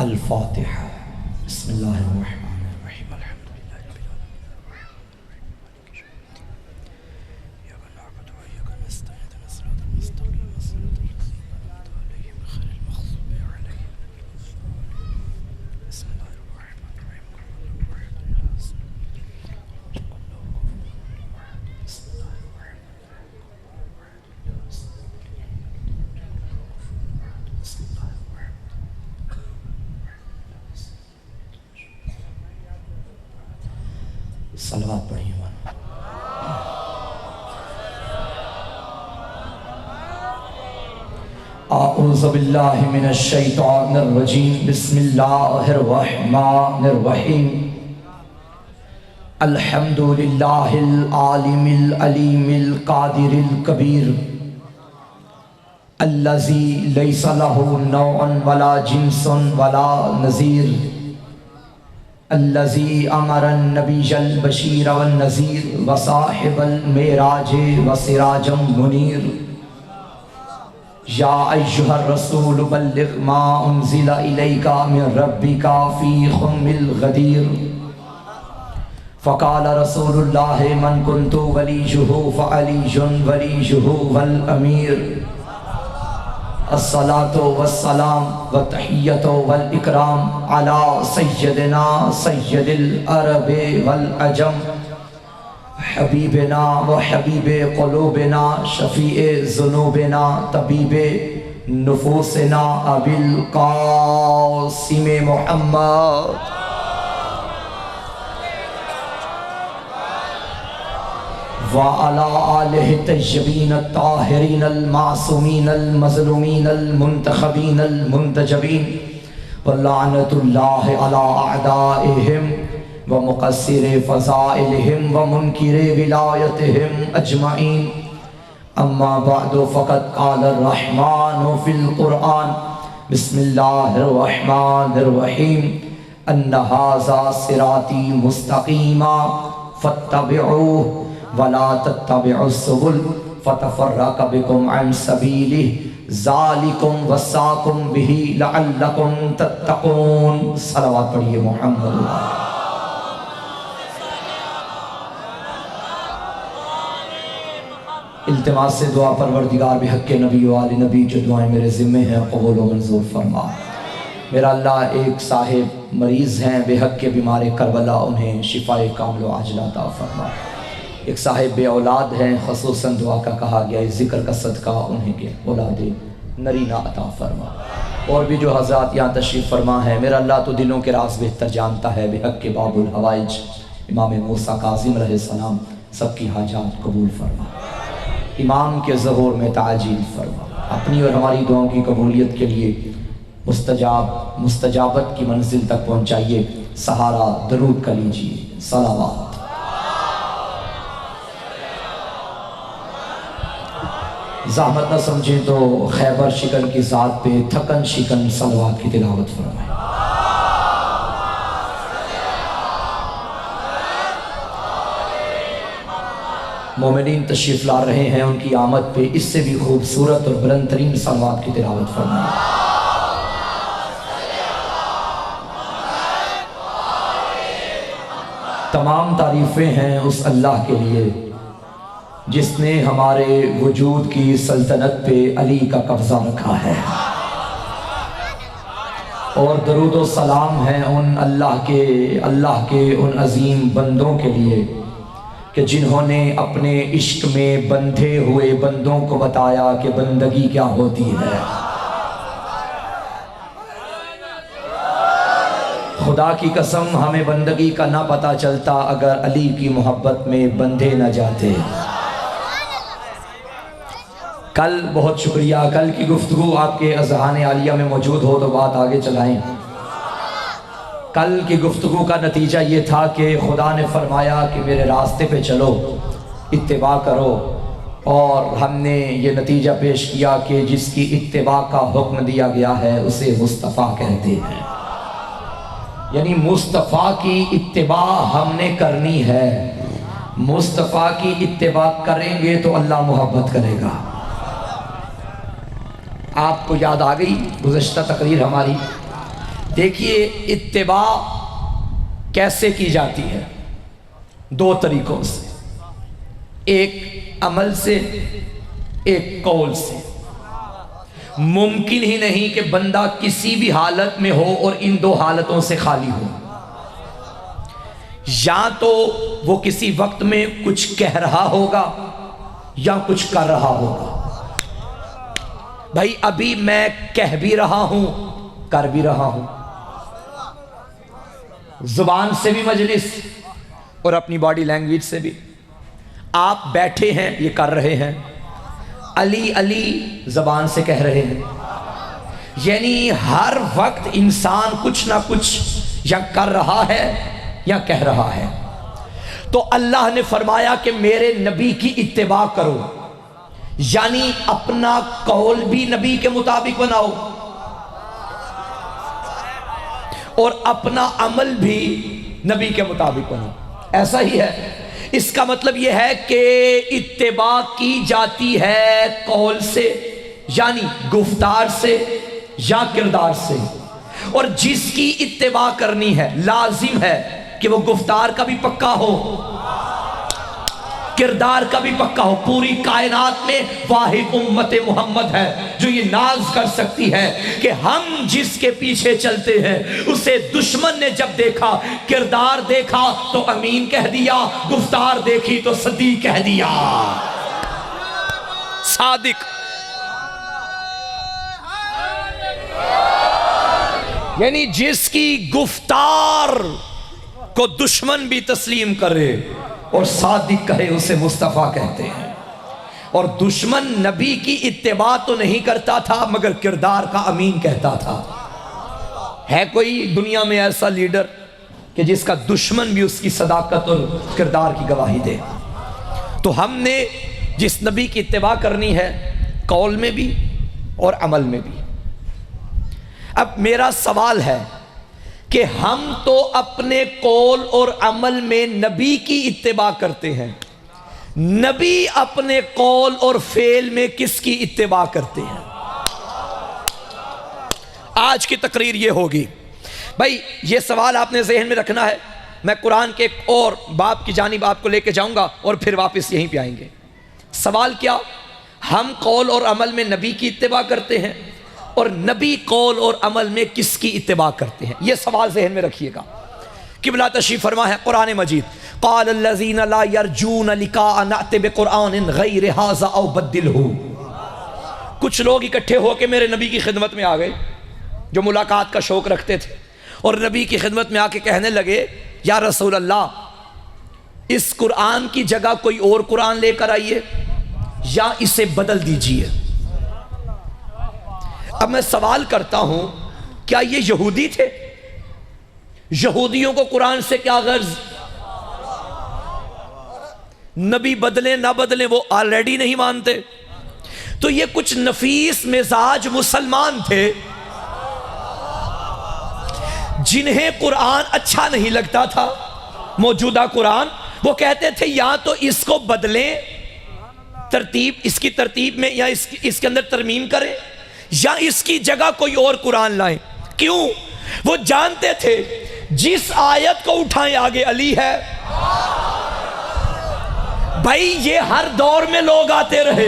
الفاتحہ۔ بسم اللہ الرحمن الرحیم، الحمد للہ رب صلوات پڑھیں۔ اعوذ باللہ من الشیطان الرجیم، بسم اللہ الرحمن الرحیم۔ الحمد للہ العالم العلیم القادر الکبیر، الذی لیس لہ نوع ولا جنس ولا نظیر، الذي امر النبي البشير والنذير وصاحب المعراج وسراجا منير، يا ايها الرسول بلغ ما انزل اليك من ربك في خم الغدير، فقال رسول الله من كنت وليه فعلي وليه والامير، الصلاة والسلام والتحیة والإکرام على سیدنا سید العرب والعجم، حبیبنا وحبیب قلوبنا شفیع ذنوبنا طبیب نفوسنا ابی القاسم محمد، وعلى آلہ الطیبین الطاہرین المعصومین المظلومین المنتخبین المنتجبین، واللعنۃ اللہ علی اعدائہم ومقصر فضائلہم ومنکر ولایتہم اجمعین، اما بعد فقد قال الرحمن فی القرآن، بسم اللہ الرحمن الرحیم، ان ھذا صراطی مستقیما فاتبعوہ ولا تتبعوا السبل فتفرق بكم عن سبيله ذلكم وصاكم به لعلكم تتقون۔ صلوات پڑھیے محمد۔ التماس سے دعا پروردگار بحق نبی و آل نبی، جو دعائیں میرے ذمہ ہیں قبول و منظور فرما۔ میرا اللہ ایک صاحب مریض ہیں بحق کے بیمار کربلا، انہیں شفاء کامل و عاجلہ عطا فرما۔ ایک صاحب بے اولاد ہیں، خصوصاً دعا کا کہا گیا ہے، ذکر کا صدقہ انہیں کے اولاد نرینہ عطا فرما۔ اور بھی جو حضرات یہاں تشریف فرما ہے، میرا اللہ تو دلوں کے راز بہتر جانتا ہے، بحق کے باب الحوائج امام موسیٰ کاظم علیہ السلام سب کی حاجات قبول فرما، امام کے ظہور میں تعجیل فرما، اپنی اور ہماری دعاؤں کی قبولیت کے لیے مستجابت کی منزل تک پہنچائیے۔ سہارا درود کا لیجیے، صلوات۔ زحمت نہ سمجھیں تو خیبر شکن کی ذات پہ تھکن شکن صلوات کی تلاوت فرمائیں۔ مومنین تشریف لا رہے ہیں، ان کی آمد پہ اس سے بھی خوبصورت اور بلند ترین صلوات کی تلاوت فرمائیں۔ تمام تعریفیں ہیں اس اللہ کے لیے جس نے ہمارے وجود کی سلطنت پہ علی کا قبضہ رکھا ہے، اور درود و سلام ہیں ان اللہ کے ان عظیم بندوں کے لیے کہ جنہوں نے اپنے عشق میں بندھے ہوئے بندوں کو بتایا کہ بندگی کیا ہوتی ہے۔ خدا کی قسم ہمیں بندگی کا نہ پتہ چلتا اگر علی کی محبت میں بندھے نہ جاتے۔ کل بہت شکریہ، کل کی گفتگو آپ کے اذہان عالیہ میں موجود ہو تو بات آگے چلائیں۔ کل کی گفتگو کا نتیجہ یہ تھا کہ خدا نے فرمایا کہ میرے راستے پہ چلو، اتباع کرو، اور ہم نے یہ نتیجہ پیش کیا کہ جس کی اتباع کا حکم دیا گیا ہے اسے مصطفیٰ کہتے ہیں، یعنی مصطفیٰ کی اتباع ہم نے کرنی ہے۔ مصطفیٰ کی اتباع کریں گے تو اللہ محبت کرے گا۔ آپ کو یاد آ گئی گزشتہ تقریر ہماری، دیکھیے اتباع کیسے کی جاتی ہے؟ دو طریقوں سے، ایک عمل سے، ایک قول سے۔ ممکن ہی نہیں کہ بندہ کسی بھی حالت میں ہو اور ان دو حالتوں سے خالی ہو۔ یا تو وہ کسی وقت میں کچھ کہہ رہا ہوگا یا کچھ کر رہا ہوگا۔ بھائی ابھی میں کہہ بھی رہا ہوں، کر بھی رہا ہوں، زبان سے بھی مجلس اور اپنی باڈی لینگویج سے بھی۔ آپ بیٹھے ہیں، یہ کر رہے ہیں، علی علی زبان سے کہہ رہے ہیں، یعنی ہر وقت انسان کچھ نہ کچھ یا کر رہا ہے یا کہہ رہا ہے۔ تو اللہ نے فرمایا کہ میرے نبی کی اتباع کرو، یعنی اپنا قول بھی نبی کے مطابق بناؤ اور اپنا عمل بھی نبی کے مطابق بناؤ۔ ایسا ہی ہے، اس کا مطلب یہ ہے کہ اتباع کی جاتی ہے قول سے، یعنی گفتار سے یا کردار سے، اور جس کی اتباع کرنی ہے لازم ہے کہ وہ گفتار کا بھی پکا ہو، کردار کا بھی پکا ہو۔ پوری کائنات میں واحد امت محمد ہے جو یہ ناز کر سکتی ہے کہ ہم جس کے پیچھے چلتے ہیں اسے دشمن نے جب دیکھا، کردار دیکھا تو امین کہہ دیا، گفتار دیکھی تو صدیق کہہ دیا، صادق۔ یعنی جس کی گفتار کو دشمن بھی تسلیم کرے اور صادق کہے اسے مصطفیٰ کہتے ہیں۔ اور دشمن نبی کی اتباع تو نہیں کرتا تھا مگر کردار کا امین کہتا تھا۔ ہے کوئی دنیا میں ایسا لیڈر کہ جس کا دشمن بھی اس کی صداقت اور کردار کی گواہی دے؟ تو ہم نے جس نبی کی اتباع کرنی ہے قول میں بھی اور عمل میں بھی۔ اب میرا سوال ہے کہ ہم تو اپنے قول اور عمل میں نبی کی اتباع کرتے ہیں، نبی اپنے قول اور فعل میں کس کی اتباع کرتے ہیں؟ آج کی تقریر یہ ہوگی۔ بھائی یہ سوال آپ نے ذہن میں رکھنا ہے، میں قرآن کے ایک اور باب کی جانب آپ کو لے کے جاؤں گا اور پھر واپس یہیں پہ آئیں گے۔ سوال کیا؟ ہم قول اور عمل میں نبی کی اتباع کرتے ہیں اور نبی قول اور عمل میں کس کی اتباع کرتے ہیں؟ یہ سوال ذہن میں رکھیے گا۔ قبلہ تشریف فرما ہے قرآن مجید، قال الذین لا یرجون لقاء نأت بقرآن غیر ھذا او بدلہ۔ کچھ لوگ اکٹھے ہو کے میرے نبی کی خدمت میں آ گئے جو ملاقات کا شوق رکھتے تھے، اور نبی کی خدمت میں آ کے کہنے لگے یا رسول اللہ اس قرآن کی جگہ کوئی اور قرآن لے کر آئیے یا اسے بدل دیجئے۔ اب میں سوال کرتا ہوں، کیا یہ یہودی تھے؟ یہودیوں کو قرآن سے کیا غرض؟ نبی بدلیں نہ بدلیں وہ آلریڈی نہیں مانتے۔ تو یہ کچھ نفیس مزاج مسلمان تھے جنہیں قرآن اچھا نہیں لگتا تھا، موجودہ قرآن، وہ کہتے تھے یا تو اس کو بدلیں، ترتیب اس کی ترتیب میں، یا اس کے اندر ترمیم کریں، یا اس کی جگہ کوئی اور قرآن لائیں۔ کیوں؟ وہ جانتے تھے جس آیت کو اٹھائیں آگے علی ہے۔ بھائی یہ ہر دور میں لوگ آتے رہے،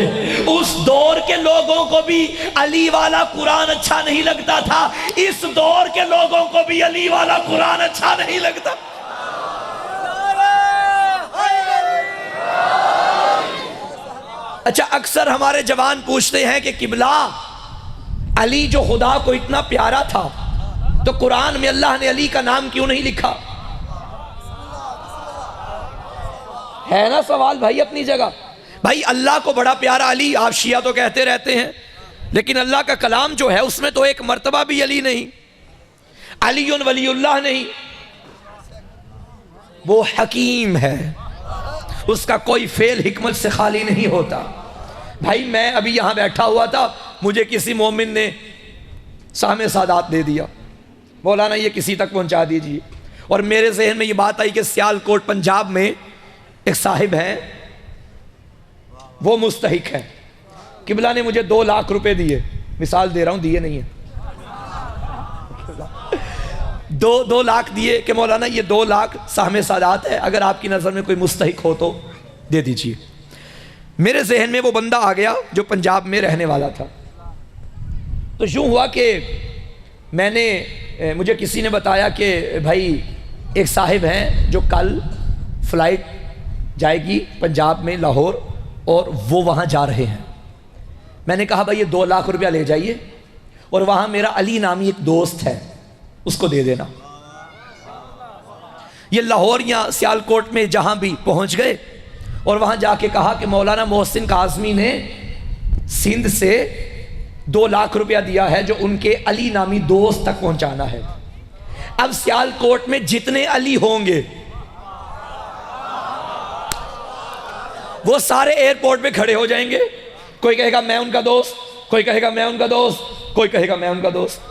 اس دور کے لوگوں کو بھی علی والا قرآن اچھا نہیں لگتا تھا، اس دور کے لوگوں کو بھی علی والا قرآن اچھا نہیں لگتا۔ اچھا اکثر ہمارے جوان پوچھتے ہیں کہ قبلہ علی جو خدا کو اتنا پیارا تھا تو قرآن میں اللہ نے علی کا نام کیوں نہیں لکھا؟ ہے نا سوال بھائی اپنی جگہ۔ بھائی اللہ کو بڑا پیارا علی، آپ شیعہ تو کہتے رہتے ہیں، لیکن اللہ کا کلام جو ہے اس میں تو ایک مرتبہ بھی علی نہیں، علی ولی اللہ نہیں۔ وہ حکیم ہے، اس کا کوئی فعل حکمت سے خالی نہیں ہوتا۔ بھائی میں ابھی یہاں بیٹھا ہوا تھا، مجھے کسی مومن نے سہم سعادت دے دیا، مولانا یہ کسی تک پہنچا دیجئے، اور میرے ذہن میں یہ بات آئی کہ سیالکوٹ پنجاب میں ایک صاحب ہیں، وہ مستحق ہیں، قبلہ نے مجھے 2 لاکھ روپے دیے، مثال دے رہا ہوں، دیے نہیں ہیں، دو لاکھ دیے کہ مولانا یہ 2 لاکھ سہم سادات ہے، اگر آپ کی نظر میں کوئی مستحق ہو تو دے دیجئے۔ میرے ذہن میں وہ بندہ آ گیا جو پنجاب میں رہنے والا تھا۔ تو یوں ہوا کہ مجھے کسی نے بتایا کہ بھائی ایک صاحب ہیں جو کل فلائٹ جائے گی پنجاب میں لاہور، اور وہ وہاں جا رہے ہیں۔ میں نے کہا بھائی یہ 2 لاکھ روپیہ لے جائیے، اور وہاں میرا علی نامی ایک دوست ہے اس کو دے دینا۔ یہ لاہور یا سیالکوٹ میں جہاں بھی پہنچ گئے، اور وہاں جا کے کہا کہ مولانا محسن کاظمی نے سندھ سے 2 لاکھ روپیہ دیا ہے جو ان کے علی نامی دوست تک پہنچانا ہے۔ اب سیالکوٹ میں جتنے علی ہوں گے وہ سارے ایئرپورٹ پہ کھڑے ہو جائیں گے، کوئی کہے گا میں ان کا دوست، کوئی کہے گا میں ان کا دوست، کوئی کہے گا میں ان کا دوست۔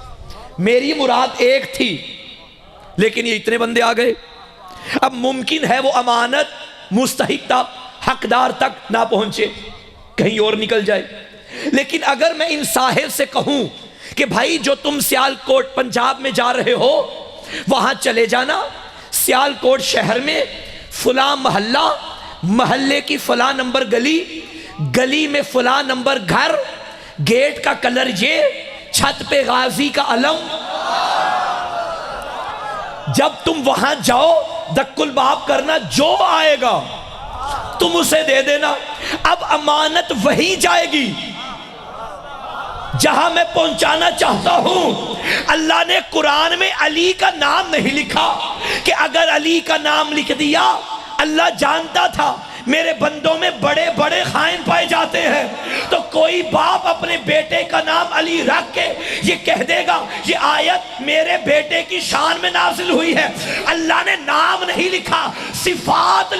میری مراد ایک تھی لیکن یہ اتنے بندے آ گئے۔ اب ممکن ہے وہ امانت مستحق تک حقدار تک نہ پہنچے، کہیں اور نکل جائے، لیکن اگر میں ان صاحب سے کہوں کہ بھائی جو تم سیالکوٹ پنجاب میں جا رہے ہو وہاں چلے جانا، سیالکوٹ شہر میں فلاں محلے کی فلاں نمبر گلی میں فلاں نمبر گھر، گیٹ کا کلر یہ، چھت پہ غازی کا علم، جب تم وہاں جاؤ دک الباب کرنا، جو آئے گا تم اسے دے دینا۔ اب امانت وہی جائے گی جہاں میں پہنچانا چاہتا ہوں۔ اللہ نے قرآن میں علی کا نام نہیں لکھا کہ اگر علی کا نام لکھ دیا، اللہ جانتا تھا میرے بندوں میں بڑے بڑے خائن پائے جاتے ہیں، تو کوئی باپ اپنے بیٹے کا نام علی رکھ کے یہ کہہ دے گا یہ آیت میرے بیٹے کی شان میں نازل ہوئی ہے۔ اللہ نے نام نہیں لکھا، صفات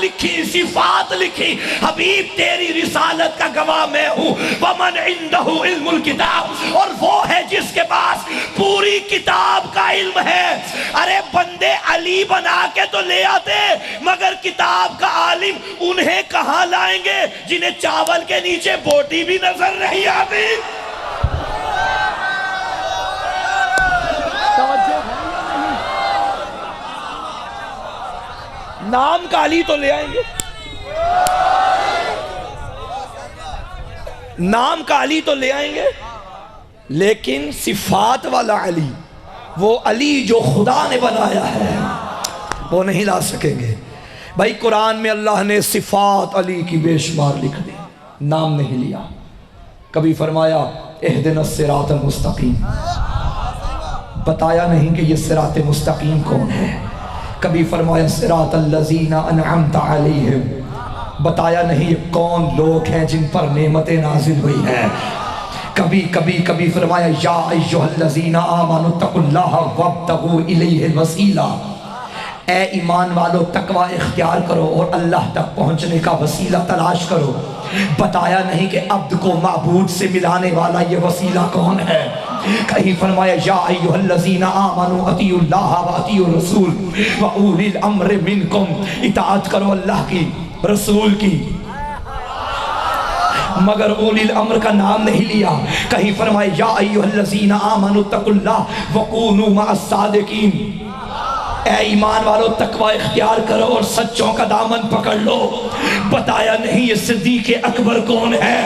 لکھی۔ حبیب تیری رسالت کا گواہ میں ہوں، ومن عنده علم الکتاب، اور وہ ہے جس کے پاس پوری کتاب کا علم ہے۔ ارے بندے علی بنا کے تو لے آتے، مگر کتاب کا عالم انہیں کہاں لائیں گے جنہیں چاول کے نیچے بوٹی بھی نظر نہیں آتی۔ نام کا علی تو لے آئیں گے، نام کا علی تو لے آئیں گے، لیکن صفات والا علی، وہ علی جو خدا نے بنایا ہے، وہ نہیں لا سکیں گے۔ بھائی قرآن میں اللہ نے صفات علی کی بے شمار لکھ دی، نام نہیں لیا۔ کبھی فرمایا اہدنا الصراط المستقیم، بتایا نہیں کہ یہ صراط مستقیم کون ہے۔ کبھی فرمایا صراط الذین انعمت علیہم، بتایا نہیں یہ کون لوگ ہیں جن پر نعمتیں نازل ہوئی ہیں۔ کبھی فرمایا یا ایھا الذین آمنوا اتقوا اللہ وابتغوا الیہ الوسیلہ، اے ایمان والو تقوی اختیار کرو اور اللہ تک پہنچنے کا وسیلہ تلاش کرو۔ بتایا نہیں کہ عبد کو معبود سے ملانے والا یہ وسیلہ کون ہے۔ کہیں فرمایا یا ایھا الذین آمنوا اطیعوا اللہ واطیعوا الرسول واولی الامر منکم، اطاعت کرو اللہ کی، رسول کی، مگر اولی الامر کا نام نہیں لیا۔ کہیں فرمایا یا ایھا الذین آمنوا اتقوا اللہ وکونوا مع الصادقین، اے ایمان والو تقوی اختیار کرو اور سچوں کا دامن پکڑ لو۔ بتایا نہیں یہ صدیق اکبر کون ہے۔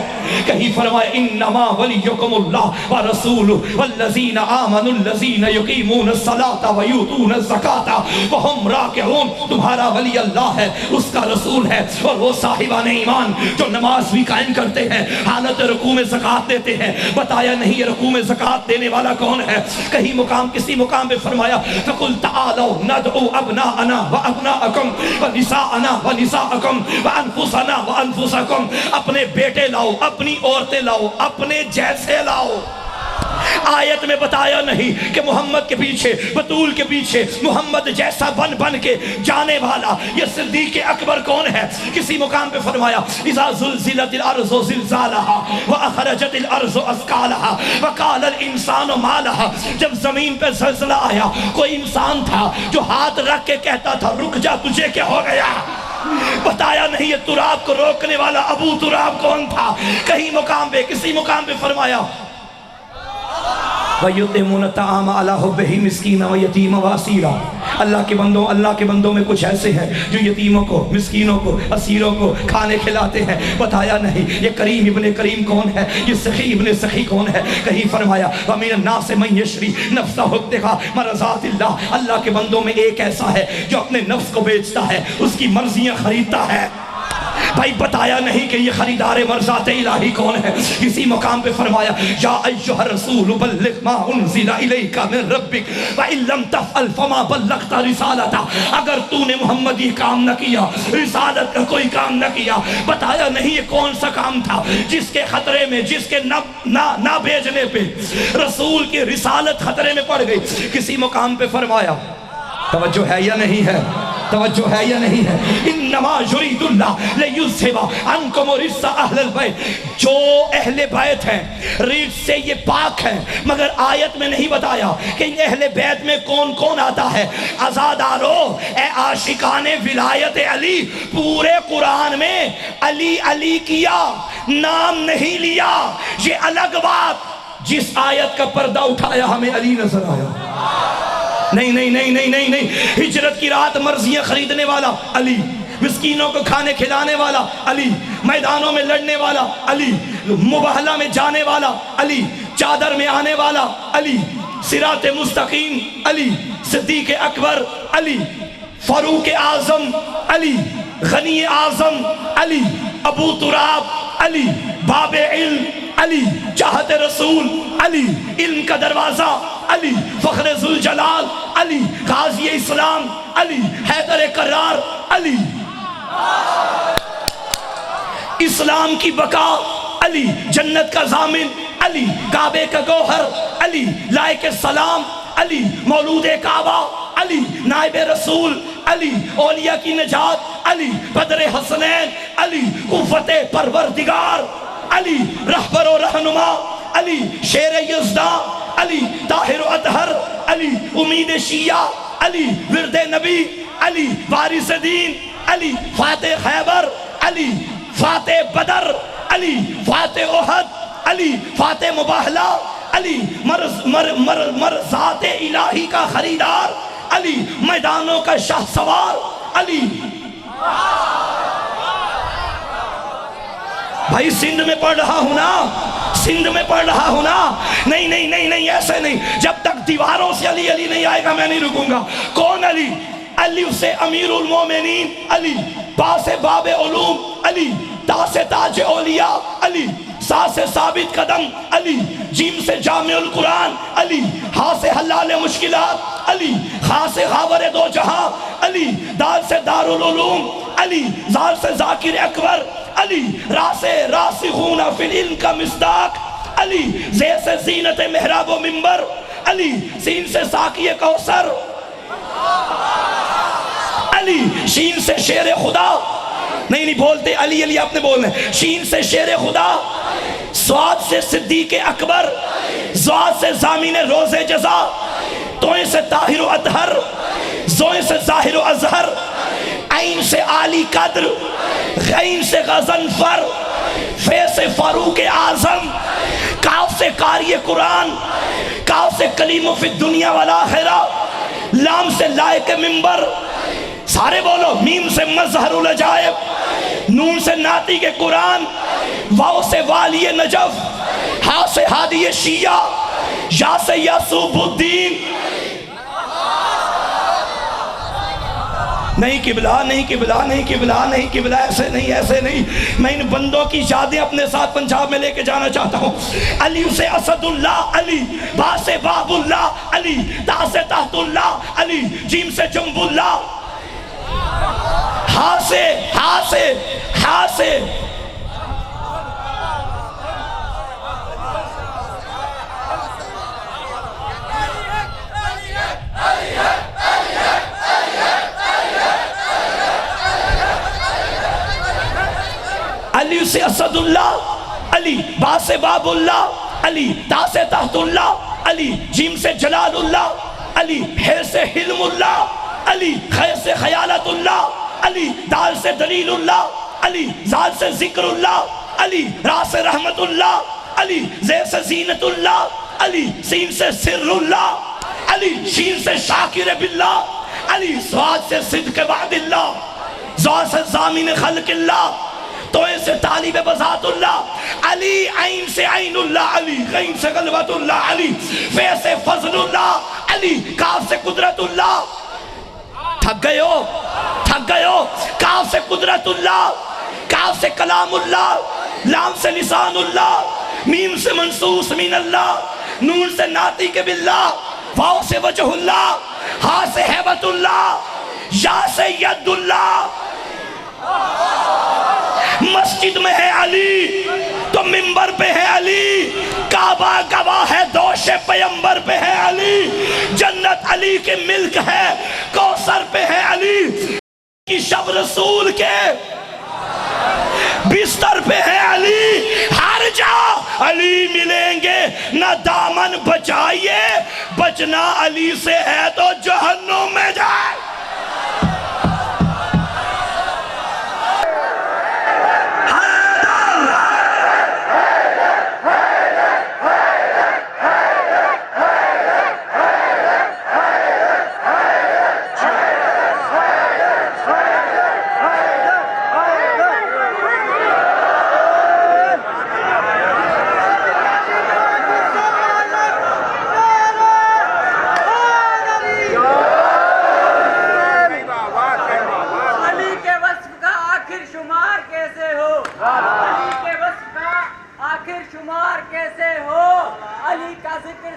کہیں فرمایا انما ولیکم اللہ ورسولہ والذین آمنوا الذین یقیمون الصلاۃ ویؤتون الزکاۃ وہم راکعون، تمہارا ولی اللہ ہے، اس کا رسول ہے، اور وہ صاحبان ایمان جو نماز بھی قائم کرتے ہیں، حالت رکوع میں زکوٰۃ دیتے ہیں۔ بتایا نہیں یہ رکوع میں زکوٰۃ دینے والا کون ہے۔ کہیں کسی مقام پہ فرمایا فقل تعالوا ندعو ابناءنا وابناءکم ونساءنا ونساءکم وانفسنا وانفسکم، اپنے بیٹے لاؤ، اپنی عورتیں لاؤ، اپنے جیسے لاؤ۔ آیت میں بتایا نہیں کہ محمد کے پیچھے، بطول کے پیچھے محمد جیسا بن کے جانے والا یہ صدیق اکبر کون ہے۔ کسی مقام پہ فرمایا اذا زلزلت الارض زلزالها واخرجت الارض اثقالها وقال الانسان ما لها، جب زمین پہ زلزلہ آیا کوئی انسان تھا جو ہاتھ رکھ کے کہتا تھا رک جا تجھے کیا ہو گیا۔ بتایا نہیں یہ تراب کو روکنے والا ابو تراب کون تھا۔ کہیں مقام پہ کسی مقام پہ فرمایا وَيُطْعِمُونَ الطَّعَامَ عَلَىٰ حُبِّهِ مِسْكِينًا وَيَتِيمًا وَأَسِيرًا۔ اللہ کے بندوں میں کچھ ایسے ہیں جو یتیموں کو، مسکینوں کو، اسیروں کو کھانے کھلاتے ہیں۔ بتایا نہیں یہ کریم ابن کریم کون ہے، یہ سخی ابن سخی کون ہے؟ کہیں فرمایا وَمِنَ النَّاسِ مَن يَشْرِي نَفْسَهُ ابْتِغَاءَ مَرْضَاتِ اللَّهِ۔ اللہ کے بندوں میں ایک ایسا ہے جو اپنے نفس کو بیچتا ہے، اس کی مرضیاں خریدتا ہے۔ بھائی بتایا نہیں کہ یہ خریدار مرضات الہی کون ہے؟ کسی مقام پہ فرمایا یا ایھا الرسول بلغ ما انزل الیک من ربک وان لم تفعل فما بلغت رسالتہ۔ اگر تو نے محمد یہ کام نہ کیا، رسالت کا کوئی کام نہ کیا، بتایا نہیں یہ کون سا کام تھا جس کے خطرے میں، جس کے نہ بھیجنے پہ رسول کی رسالت خطرے میں پڑ گئی۔ کسی مقام پہ فرمایا، توجہ ہے یا نہیں ہے؟ توجہ ہے یا نہیں ہے؟ انما یرید اللہ لیذھب عنکم الرجس اہل البیت۔ جو اہل بیت ہیں ریت سے یہ پاک ہیں، مگر آیت میں نہیں بتایا کہ اہل بیت میں کون کون آتا ہے۔ عزادارو، اے عاشقان ولایت علی، پورے قرآن میں علی علی کیا، نام نہیں لیا۔ یہ الگ بات، جس آیت کا پردہ اٹھایا ہمیں علی نظر آیا۔ نہیں نہیں نہیں نہیں نہیں نہیں، ہجرت کی رات مرضیاں خریدنے والا علی، مسکینوں کو کھانے کھلانے والا علی، میدانوں میں لڑنے والا علی، مباہلہ میں جانے والا علی، چادر میں آنے والا علی، صراط مستقیم علی، صدیق اکبر علی، فاروق اعظم علی، غنی اعظم علی، ابو تراب علی، باب علم علی، چاہت رسول علی، علم کا دروازہ علی، فخر ذوالجلال علی، غازی اسلام علی، حیدر کرار علی، اسلام کی بقا علی، جنت کا ضامن علی، کعبے کا گوہر علی، لائق السلام علی، مولود کعبہ علی، نائب رسول علی، اولیاء کی نجات علی، بدر حسنین علی، قوت پروردگار علی، رہبر و رہنما علی، شیر یزداں علی، طاہر و اطہر علی، امید شیعہ علی، ورد نبی علی، وارث دین علی، فاتح خیبر علی، فاتح بدر علی، فاتح احد علی، فاتح مباہلہ علی، مرضات الہی کا خریدار علی، میدانوں کا شاہ سوار علی۔ بھائی سندھ میں پڑھ رہا ہوں نا، سندھ میں پڑھ رہا ہوں نا۔ نہیں نہیں نہیں نہیں، ایسے نہیں، جب تک دیواروں سے علی علی نہیں آئے گا میں نہیں رکوں گا۔ کون علی؟ علی سے امیر المومنین علی، با سے باب علوم علی، تا سے تاج اولیاء علی، سا سے ثابت قدم علی، جیم سے جامع القرآن علی، ہا سے حلال مشکلات علی، خا سے خاور دو جہاں علی، دال سے دار العلوم علی، زال سے ذاکر اکبر علی، را سے راسخون فی العلم کا مصداق علی، زے سے زینت محراب و منبر علی، سین سے ساقی کوثر علی، شین سے شیر خدا، نہیں بولتے علی علی آپ نے بولنا ہے، شین سے شیر خدا، سواد سے صدیق اکبر، زواد سے ضامن روز جزا، توئیں سے طاہر و اطہر، زوئیں سے ظاہر و اظہر، عین سے عالی قدر، غین سے غضنفر، فے سے فاروق اعظم، کاف سے قاری قرآن، کاف سے کلیم فی الدنیا والآخرہ، لام سے لائق منبر، سارے بولو، میم سے مظہر العجائب، نون سے ناطق کے قرآن، واو سے والی نجف، ہا سے ہادی شیعہ، یا سے یاسوب الدین۔ نہیں قبلہ نہیں قبلہ نہیں قبلہ نہیں قبلہ، ایسے نہیں ایسے نہیں۔ میں ان بندوں کی یادیں اپنے ساتھ پنجاب میں لے کے جانا چاہتا ہوں۔ علی سے اسد اللہ علی، با سے باب اللہ علی، تا سے تحت اللہ علی، جیم سے جنب اللہ، ہا سے ہا سے ہا سے علی سے اسد اللہ علی، با سے باب اللہ علی، تا سے تحت اللہ علی، جیم سے جلال اللہ علی، ہے سے حلم اللہ علی، خے سے خیالت اللہ علی، دال سے دلیل اللہ علی، زال سے ذکر اللہ علی، را سے رحمت اللہ علی، زے سے زینت اللہ علی سین سے سر اللہ، علی شین سے شاکر باللہ، علی سواد سے صدق وعد اللہ، زوال سے ضامن خلق اللہ، توئے سے طالب بذات اللہ، علی عین سے عین اللہ، علی غین سے غلبت اللہ، علی فے سے فضل اللہ، علی کاف سے قدرت اللہ. تھک گئے ہو، تھک گئے ہو. کاف سے قدرت اللہ، کاف سے کلام اللہ، لام سے لسان اللہ، میم سے منصوص من اللہ، نون سے ناطق باللہ، واو سے وجہ اللہ، ہاں سے حیبت اللہ، یا سے ید اللہ. مسجد میں ہے علی تو منبر پہ ہے علی، کعبہ گواہ ہے دوش پیمبر پہ ہے علی، جنت علی کے ملک ہے کوثر پہ ہے علی، کی شب رسول کے بستر پہ ہے علی. ہر جا علی ملیں گے، نہ دامن بچائیے، بچنا علی سے ہے تو جہنم میں جائے.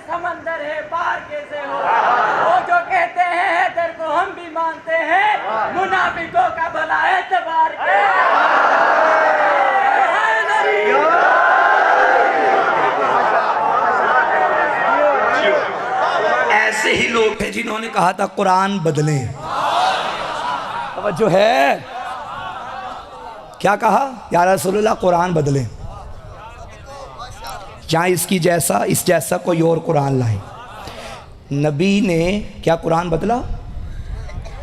سمندر ہے پار کیسے ہو، وہ جو کہتے ہیں حیدر کو ہم بھی مانتے ہیں، منافقوں کا بھلا اعتبار ایسے ہی لوگ ہیں جنہوں نے کہا تھا قرآن بدلیں. توجہ ہے، کیا کہا؟ یا رسول اللہ قرآن بدلیں، جہاں اس کی جیسا اس جیسا کوئی اور قرآن لائیں. نبی نے کیا قرآن بدلا؟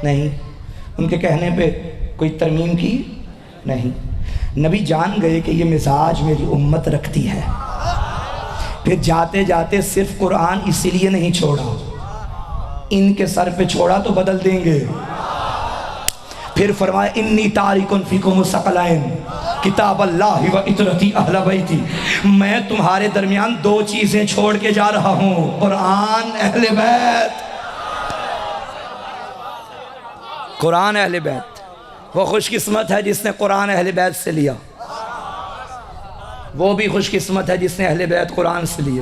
نہیں. ان کے کہنے پہ کوئی ترمیم کی؟ نہیں. نبی جان گئے کہ یہ مزاج میری امت رکھتی ہے، پھر جاتے جاتے صرف قرآن اسی لیے نہیں چھوڑا، ان کے سر پہ چھوڑا تو بدل دیں گے. پھر فرمایا انی تارکن فیکم الثقلین کتاب اللہ و اطرتی اہل بیتی، میں تمہارے درمیان دو چیزیں چھوڑ کے جا رہا ہوں، قرآن اہل بیت. قرآن اہل بیت. وہ خوش قسمت ہے جس نے قرآن اہل بیت سے لیا، وہ بھی خوش قسمت ہے جس نے اہل بیت قرآن سے لیے.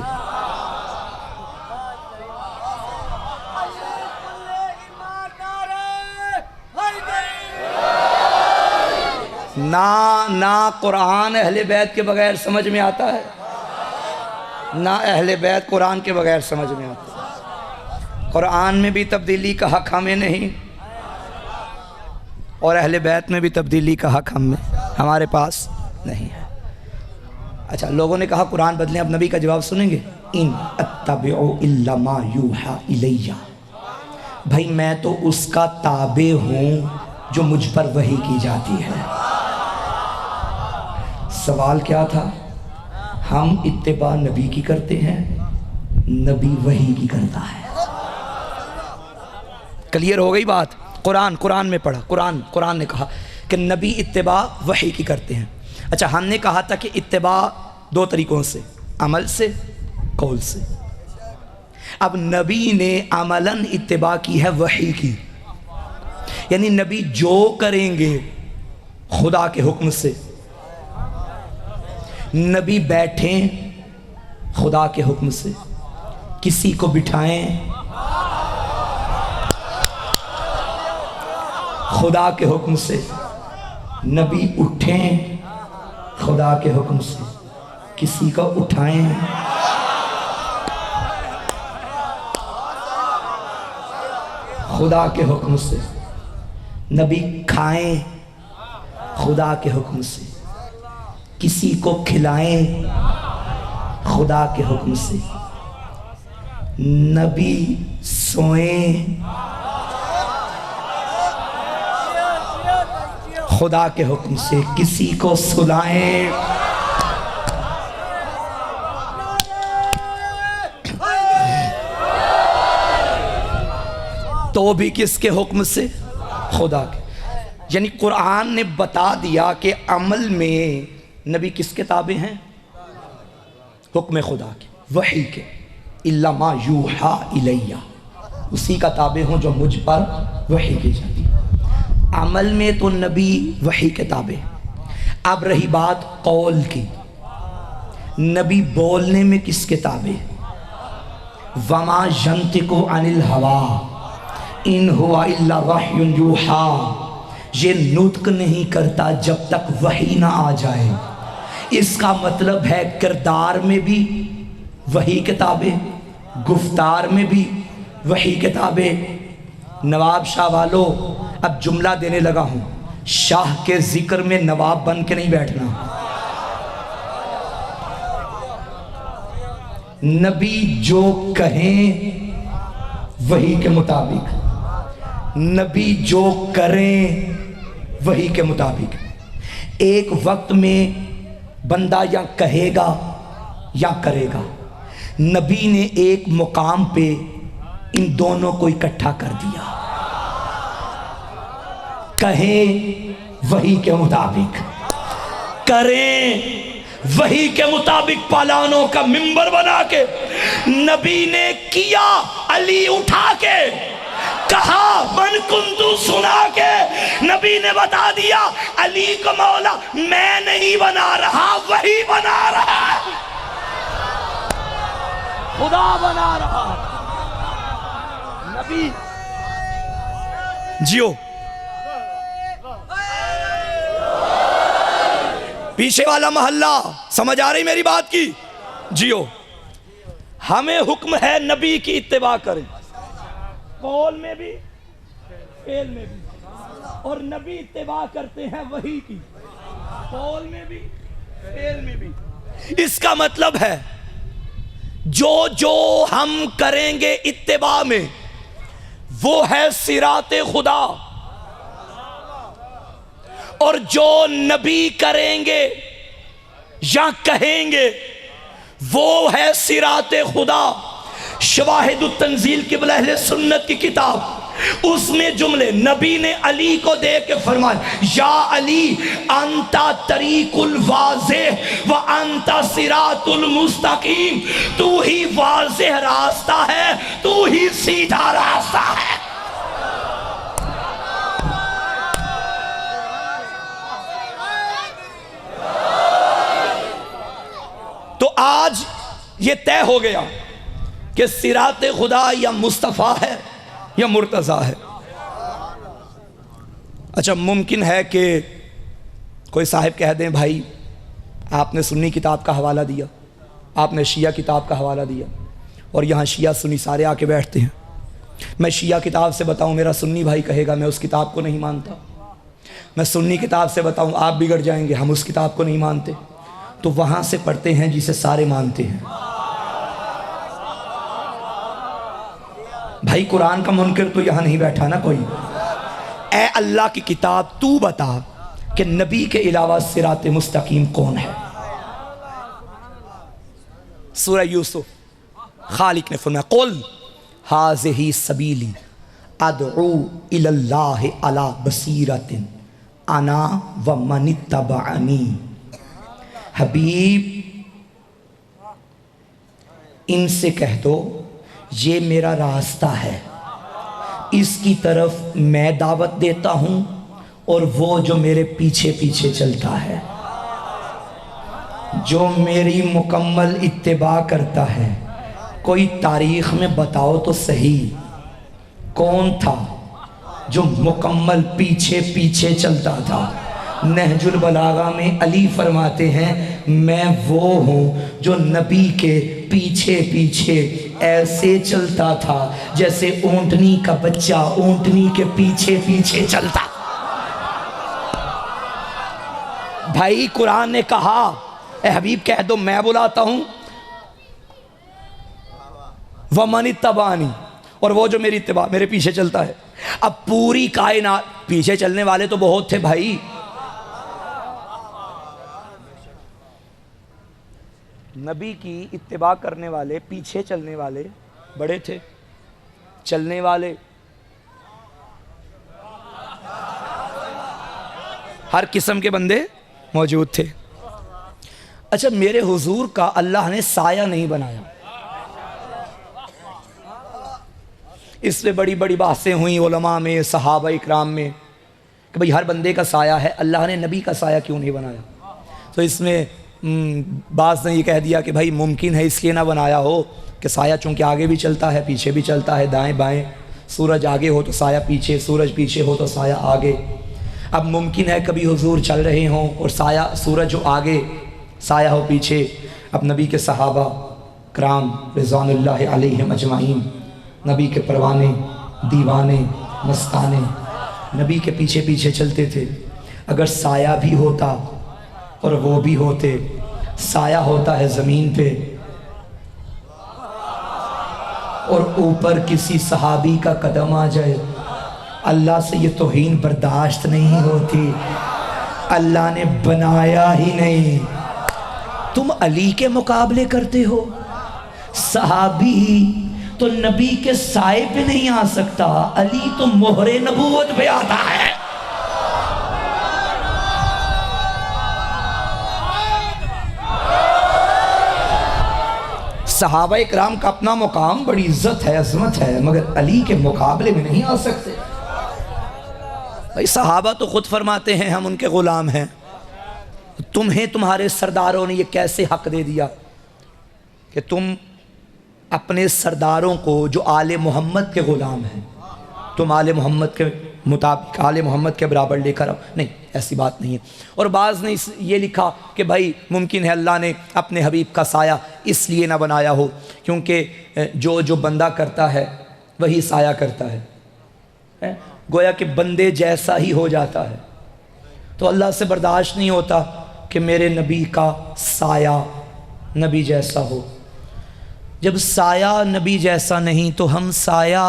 نہ قرآن اہل بیت کے بغیر سمجھ میں آتا ہے، نہ اہل بیت قرآن کے بغیر سمجھ میں آتا ہے. قرآن میں بھی تبدیلی کا حق ہمیں نہیں، اور اہل بیت میں بھی تبدیلی کا حق ہمارے پاس نہیں ہے. اچھا، لوگوں نے کہا قرآن بدلیں، اب نبی کا جواب سنیں گے. ان اتبع الا ما یوحى الیہ، بھائی میں تو اس کا تابع ہوں جو مجھ پر وحی کی جاتی ہے. سوال کیا تھا؟ ہم اتباع نبی کی کرتے ہیں، نبی وحی کی کرتا ہے. کلیئر ہو گئی بات؟ قرآن میں پڑھا، قرآن نے کہا کہ نبی اتباع وحی کی کرتے ہیں. اچھا، ہم نے کہا تھا کہ اتباع دو طریقوں سے، عمل سے، قول سے. اب نبی نے عملاً اتباع کی ہے وحی کی، یعنی نبی جو کریں گے خدا کے حکم سے. نبی بیٹھیں خدا کے حکم سے، کسی کو بٹھائیں خدا کے حکم سے، نبی اٹھیں خدا کے حکم سے، کسی کو اٹھائیں خدا کے حکم سے. نبی کھائیں خدا کے حکم سے، کسی کو کھلائیں خدا کے حکم سے. نبی سوئیں خدا کے حکم سے، کسی کو سلائیں. تو بھی کس کے حکم سے؟ خدا کے. یعنی قرآن نے بتا دیا کہ عمل میں نبی کس کے تابع ہیں؟ حکم خدا کے، وحی کے. الا ما یوحا الیہ، اسی کا تابع ہوں جو مجھ پر وحی کی جاتی. عمل میں تو نبی وحی کے تابع. اب رہی بات قول کی، نبی بولنے میں کس کے تابع؟ وما ینطق عن الہوی ان هو الا وحی یوحا، یہ نطق نہیں کرتا جب تک وحی نہ آ جائے. اس کا مطلب ہے کردار میں بھی وحی کے تابع، گفتار میں بھی وحی کے تابع. نواب شاہ والو، اب جملہ دینے لگا ہوں، شاہ کے ذکر میں نواب بن کے نہیں بیٹھنا. نبی جو کہیں وحی کے مطابق، نبی جو کریں وحی کے مطابق. ایک وقت میں بندہ یا کہے گا یا کرے گا. نبی نے ایک مقام پہ ان دونوں کو اکٹھا کر دیا. کہیں وحی کے مطابق، کریں وحی کے مطابق. پالانوں کا منبر بنا کے نبی نے کیا، علی اٹھا کے کہا من کنتو سنا کے نبی نے بتا دیا علی کو مولا میں نہیں بنا رہا، وحی بنا رہا ہے، خدا بنا رہا ہے. نبی جیو. پیچھے والا محلہ سمجھ آ رہی میری بات کی؟ جیو. ہمیں حکم ہے نبی کی اتباع کریں، قول میں بھی فعل میں بھی. اور نبی اتباع کرتے ہیں وحی کی، قول میں بھی فعل میں بھی. اس کا مطلب ہے جو ہم کریں گے اتباع میں وہ ہے صراط خدا، اور جو نبی کریں گے یا کہیں گے وہ ہے صراط خدا. شواہد التنزیل قبلہ اہل سنت کی کتاب، اس میں جملے نبی نے علی کو دے کے فرمایا یا علی انتا طریق الواضح و انتا صراط المستقیم، تو ہی واضح راستہ ہے، تو ہی سیدھا راستہ ہے. تو آج یہ طے ہو گیا کہ صراط خدا یا مصطفیٰ ہے یا مرتضیٰ ہے. اچھا ممکن ہے کہ کوئی صاحب کہہ دیں بھائی آپ نے سنی کتاب کا حوالہ دیا، آپ نے شیعہ کتاب کا حوالہ دیا، اور یہاں شیعہ سنی سارے آ کے بیٹھتے ہیں. میں شیعہ کتاب سے بتاؤں میرا سنی بھائی کہے گا میں اس کتاب کو نہیں مانتا. میں سنی کتاب سے بتاؤں آپ بگڑ جائیں گے، ہم اس کتاب کو نہیں مانتے. تو وہاں سے پڑھتے ہیں جسے سارے مانتے ہیں. بھائی قرآن کا منکر تو یہاں نہیں بیٹھا نا کوئی. اے اللہ کی کتاب تو بتا کہ نبی کے علاوہ صراط مستقیم کون ہے؟ سورہ یوسف خالق نے فرمایا قل ھذہ سبیلی ادعو الی اللہ علی بصیرۃ انا ومن اتبعنی. حبیب ان سے کہہ دو یہ میرا راستہ ہے، اس کی طرف میں دعوت دیتا ہوں اور وہ جو میرے پیچھے پیچھے چلتا ہے، جو میری مکمل اتباع کرتا ہے. کوئی تاریخ میں بتاؤ تو صحیح کون تھا جو مکمل پیچھے پیچھے چلتا تھا؟ نہج البلاغہ میں علی فرماتے ہیں میں وہ ہوں جو نبی کے پیچھے پیچھے ایسے چلتا تھا جیسے اونٹنی کا بچہ اونٹنی کے پیچھے پیچھے چلتا. بھائی قرآن نے کہا اے حبیب کہہ دو میں بلاتا ہوں وَمَنِ اتَّبَعَنِی، اور وہ جو میری اتباع میرے پیچھے چلتا ہے. اب پوری کائنات پیچھے چلنے والے تو بہت تھے بھائی. نبی کی اتباع کرنے والے پیچھے چلنے والے بڑے تھے. چلنے والے ہر قسم کے بندے موجود تھے۔ اچھا میرے حضور کا اللہ نے سایہ نہیں بنایا، اس پہ بڑی بڑی بحثیں ہوئیں علماء میں، صحابہ اکرام میں کہ بھئی ہر بندے کا سایہ ہے، اللہ نے نبی کا سایہ کیوں نہیں بنایا؟ تو اس میں بعض نے یہ کہہ دیا کہ بھائی ممکن ہے اس لیے نہ بنایا ہو کہ سایہ چونکہ آگے بھی چلتا ہے پیچھے بھی چلتا ہے، دائیں بائیں، سورج آگے ہو تو سایہ پیچھے، سورج پیچھے ہو تو سایہ آگے۔ اب ممکن ہے کبھی حضور چل رہے ہوں اور سایہ سورج ہو آگے سایہ ہو پیچھے۔ اب نبی کے صحابہ کرام رضوان اللہ علیہم اجمعین، نبی کے پروانے، دیوانے، مستانے، نبی کے پیچھے پیچھے چلتے تھے۔ اگر سایہ بھی ہوتا اور وہ بھی ہوتے، سایہ ہوتا ہے زمین پہ اور اوپر کسی صحابی کا قدم آ جائے، اللہ سے یہ توہین برداشت نہیں ہوتی، اللہ نے بنایا ہی نہیں۔ تم علی کے مقابلے کرتے ہو، صحابی تو نبی کے سائے پہ نہیں آ سکتا، علی تو مہر نبوت پہ آتا ہے۔ صحابہ اکرام کا اپنا مقام، بڑی عزت ہے، عظمت ہے، مگر علی کے مقابلے میں نہیں آ سکتے۔ بھائی صحابہ تو خود فرماتے ہیں ہم ان کے غلام ہیں، تمہیں تمہارے سرداروں نے یہ کیسے حق دے دیا کہ تم اپنے سرداروں کو جو آل محمد کے غلام ہیں تم آل محمد کے مطابق آل محمد کے برابر لے کر آؤ؟ نہیں، ایسی بات نہیں ہے۔ اور بعض نے یہ لکھا کہ بھائی ممکن ہے اللہ نے اپنے حبیب کا سایہ اس لیے نہ بنایا ہو کیونکہ جو بندہ کرتا ہے وہی سایہ کرتا ہے، گویا کہ بندے جیسا ہی ہو جاتا ہے۔ تو اللہ سے برداشت نہیں ہوتا کہ میرے نبی کا سایہ نبی جیسا ہو۔ جب سایہ نبی جیسا نہیں تو ہم سایہ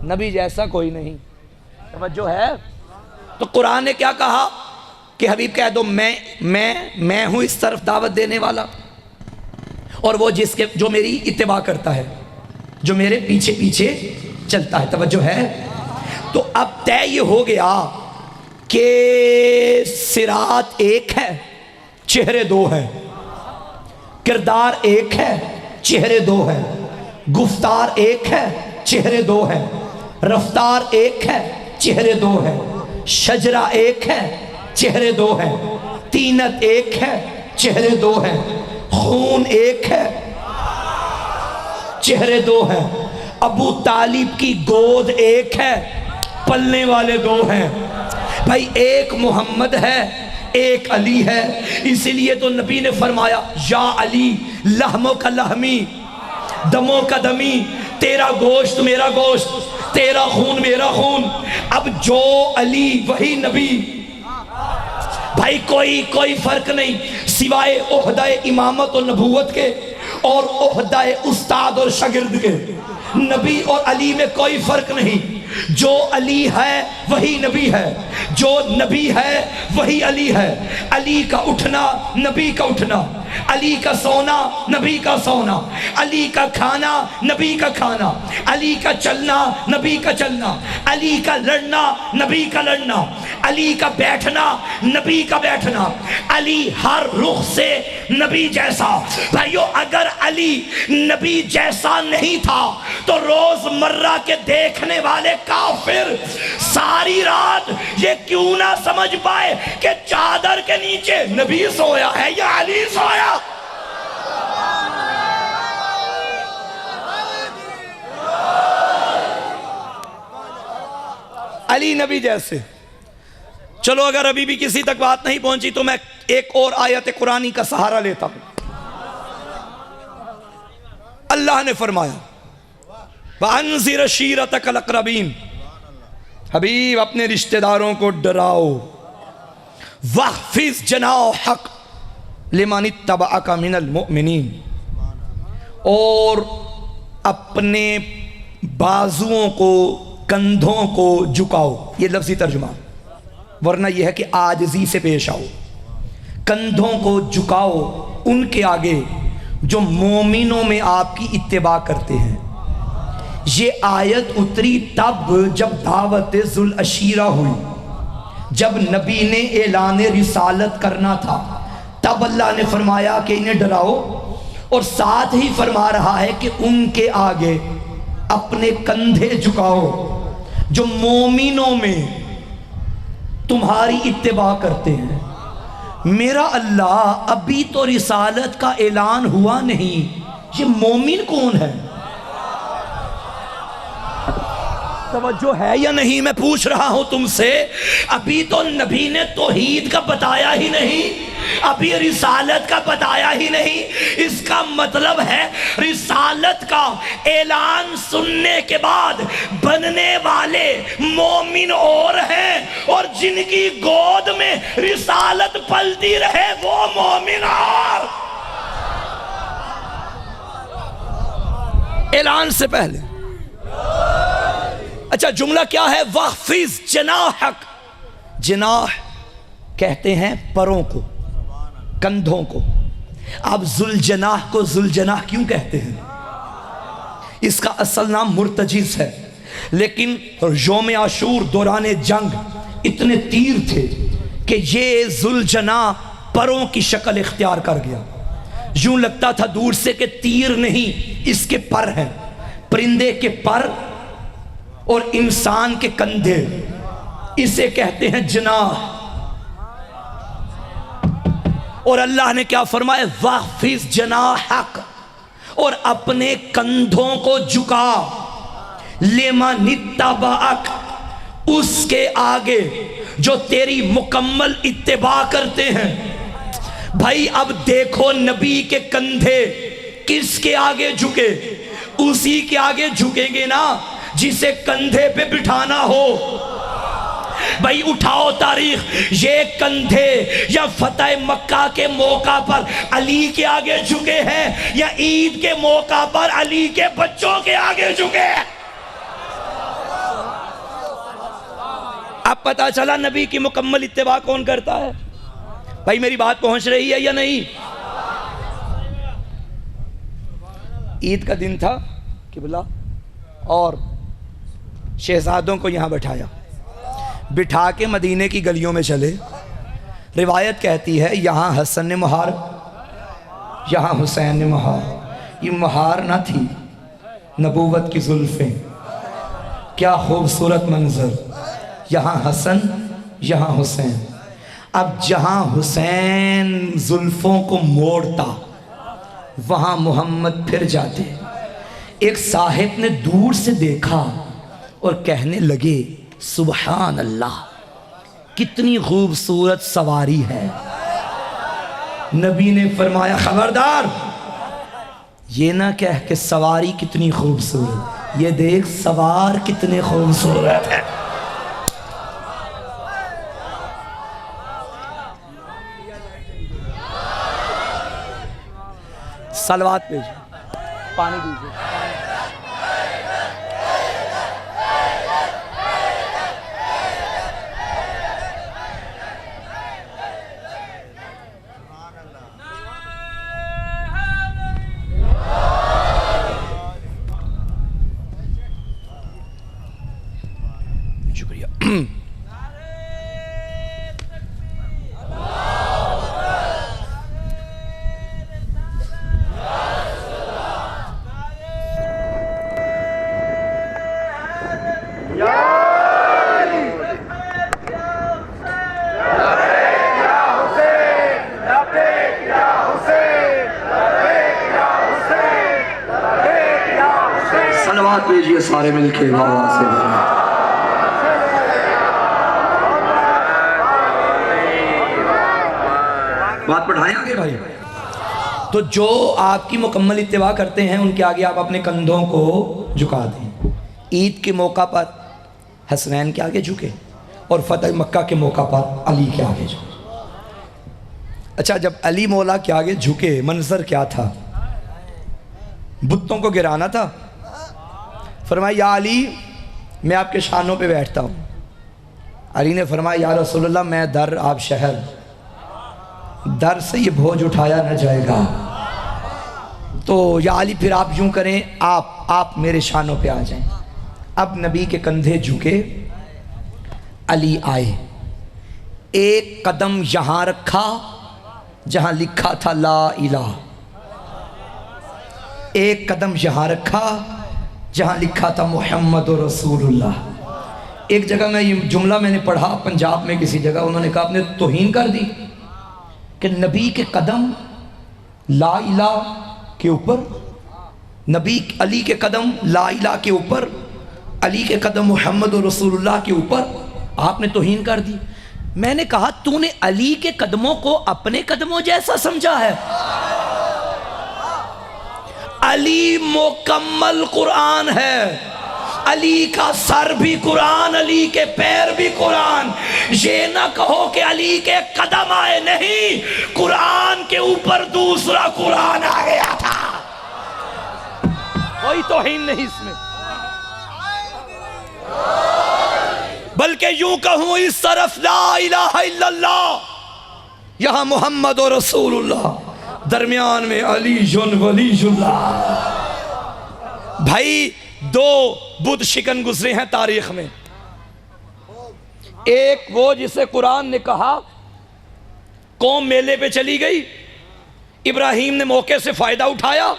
نبی جیسا کوئی نہیں۔ توجہ ہے؟ تو قرآن نے کیا کہا کہ حبیب کہہ دو میں ہوں اس طرف دعوت دینے والا، اور وہ جو میری اتباع کرتا ہے، جو میرے پیچھے پیچھے چلتا ہے۔ توجہ ہے؟ تو اب طے یہ ہو گیا کہ صراط ایک ہے، چہرے دو ہیں، کردار ایک ہے، چہرے دو ہیں، گفتار ایک ہے، چہرے دو ہیں، رفتار ایک ہے، چہرے دو ہیں، شجرہ ایک ہے، چہرے دو ہیں، تینت ایک ہے، چہرے دو ہیں، خون ایک ہے، چہرے دو ہیں، ابو طالب کی گود ایک ہے، پلنے والے دو ہیں۔ بھائی ایک محمد ہے، ایک علی ہے، اسی لیے تو نبی نے فرمایا یا علی لحموں کا لحمی دموں کا دمی، تیرا گوشت میرا گوشت، تیرا خون میرا خون۔ اب جو علی وہی نبی۔ بھائی کوئی فرق نہیں سوائے عہدہ امامت و نبوت کے اور عہدہ استاد اور شاگرد کے، نبی اور علی میں کوئی فرق نہیں۔ جو علی ہے وہی نبی ہے، جو نبی ہے وہی علی ہے۔ علی کا اٹھنا نبی کا اٹھنا، علی کا سونا نبی کا سونا، علی کا کھانا نبی کا کھانا، علی کا چلنا نبی کا چلنا، علی کا لڑنا نبی کا لڑنا، علی کا بیٹھنا نبی کا بیٹھنا، علی ہر رخ سے نبی جیسا۔ بھائیو اگر علی نبی جیسا نہیں تھا تو روز مرہ کے دیکھنے والے کافر ساری رات یہ کیوں نہ سمجھ پائے کہ چادر کے نیچے نبی سویا ہے یا علی سویا؟ علی نبی جیسے۔ چلو اگر ابھی بھی کسی تک بات نہیں پہنچی تو میں ایک اور آیت قرآنی کا سہارا لیتا ہوں۔ اللہ نے فرمایا وَأَنذِرْ عَشِيرَتَكَ الْأَقْرَبِينَ، حبیب اپنے رشتہ داروں کو ڈراؤ، وَاخْفِضْ جَنَاحَكَ لِمَنِ اتَّبَعَكَ مِنَ الْمُؤْمِنِينَ، اور اپنے بازوؤں کو کندھوں کو جھکاؤ۔ یہ لفظی ترجمہ، ورنہ یہ ہے کہ عاجزی سے پیش آؤ، کندھوں کو جھکاؤ ان کے آگے جو مومنوں میں آپ کی اتباع کرتے ہیں۔ یہ آیت اتری تب جب دعوت ذوالعشیرہ ہوئی، جب نبی نے اعلان رسالت کرنا تھا، تب اللہ نے فرمایا کہ انہیں ڈراؤ، اور ساتھ ہی فرما رہا ہے کہ ان کے آگے اپنے کندھے جھکاؤ جو مومنوں میں تمہاری اتباع کرتے ہیں۔ میرا اللہ، ابھی تو رسالت کا اعلان ہوا نہیں، یہ مومن کون ہے؟ توجہ ہے یا نہیں میں پوچھ رہا ہوں تم سے؟ ابھی تو نبی نے توحید کا بتایا ہی نہیں، ابھی رسالت کا بتایا ہی نہیں۔ اس کا مطلب ہے رسالت کا اعلان سننے کے بعد بننے والے مومن اور ہیں، اور جن کی گود میں رسالت پلتی رہے وہ مومن اور۔ اعلان سے پہلے اچھا جملہ کیا ہے؟ وَخْفِضْ جَنَاحَكَ، جناح کہتے ہیں پروں کو، کندھوں کو۔ اب ذوالجناح کو ذوالجناح کیوں کہتے ہیں؟ اس کا اصل نام مرتجز ہے، لیکن یوم عاشور دوران جنگ اتنے تیر تھے کہ یہ ذوالجناح پروں کی شکل اختیار کر گیا۔ یوں لگتا تھا دور سے کہ تیر نہیں، اس کے پر ہیں، پرندے کے پر اور انسان کے کندھے، اسے کہتے ہیں جناح۔ اور اللہ نے کیا فرمایا؟ وَخْفِضْ جَنَاحَكَ، اور اپنے کندھوں کو جھکا، لِمَنِ اتَّبَعَكَ، اس کے آگے جو تیری مکمل اتباع کرتے ہیں۔ بھائی اب دیکھو نبی کے کندھے کس کے آگے جھکے؟ اسی کے آگے جھکیں گے نا جسے کندھے پہ بٹھانا ہو۔ بھائی اٹھاؤ تاریخ، یہ کندھے یا فتح مکہ کے موقع پر علی کے آگے جھکے ہیں، یا عید کے موقع پر علی کے بچوں کے آگے جھکے؟ اب پتا چلا نبی کی مکمل اتباع کون کرتا ہے۔ بھائی میری بات پہنچ رہی ہے یا نہیں؟ عید کا دن تھا قبلہ، اور شہزادوں کو یہاں بٹھا کے مدینے کی گلیوں میں چلے۔ روایت کہتی ہے یہاں حسن نے مہار، یہاں حسین نے مہار۔ یہ مہار نہ تھی، نبوت کی زلفیں، کیا خوبصورت منظر، یہاں حسن یہاں حسین۔ اب جہاں حسین زلفوں کو موڑتا وہاں محمد پھر جاتے۔ ایک صاحب نے دور سے دیکھا اور کہنے لگے سبحان اللہ، کتنی خوبصورت سواری ہے۔ نبی نے فرمایا خبردار، یہ نہ کہہ کہ سواری کتنی خوبصورت، یہ دیکھ سوار کتنے خوبصورت ہے۔ صلوات بھیجو، پانی دیجیے۔ شکریہ۔ صلوات بھیجیے سارے مل کے آواز سے۔ بات بڑھائیں آگے بھائی۔ تو جو آپ کی مکمل اتباع کرتے ہیں ان کے آگے آپ اپنے کندھوں کو جھکا دیں۔ عید کے موقع پر حسنین کے آگے جھکے، اور فتح مکہ کے موقع پر علی کے آگے جھکے۔ اچھا جب علی مولا کے آگے جھکے منظر کیا تھا؟ بتوں کو گرانا تھا۔ فرمایا یا علی میں آپ کے شانوں پہ بیٹھتا ہوں۔ علی نے فرمایا یا رسول اللہ میں در آپ شہر، در سے یہ بوجھ اٹھایا نہ جائے گا۔ تو یا علی پھر آپ یوں کریں، آپ میرے شانوں پہ آ جائیں۔ اب نبی کے کندھے جھکے، علی آئے، ایک قدم یہاں رکھا جہاں لکھا تھا لا الہ، ایک قدم یہاں رکھا جہاں لکھا تھا محمد رسول اللہ۔ ایک جگہ میں یہ جملہ میں نے پڑھا پنجاب میں کسی جگہ، انہوں نے کہا آپ نے توہین کر دی کہ نبی کے قدم لا الہ کے اوپر، نبی علی کے قدم لا الہ کے اوپر، علی کے قدم محمد رسول اللہ کے اوپر، آپ نے توہین کر دی۔ میں نے کہا تو نے علی کے قدموں کو اپنے قدموں جیسا سمجھا ہے؟ علی مکمل قرآن ہے، علی کا سر بھی قرآن، علی کے پیر بھی قرآن۔ یہ نہ کہو کہ علی کے قدم آئے، نہیں، قرآن کے اوپر دوسرا قرآن آ گیا تھا۔ کوئی توہین نہیں اس میں، بلکہ یوں کہوں اس طرف لا الہ الا اللہ، یہاں محمد و رسول اللہ، درمیان میں علی ولی اللہ۔ بھائی دو بدھ شکن گزرے ہیں تاریخ میں، ایک وہ جسے قرآن نے کہا قوم میلے پہ چلی گئی، ابراہیم نے موقع سے فائدہ اٹھایا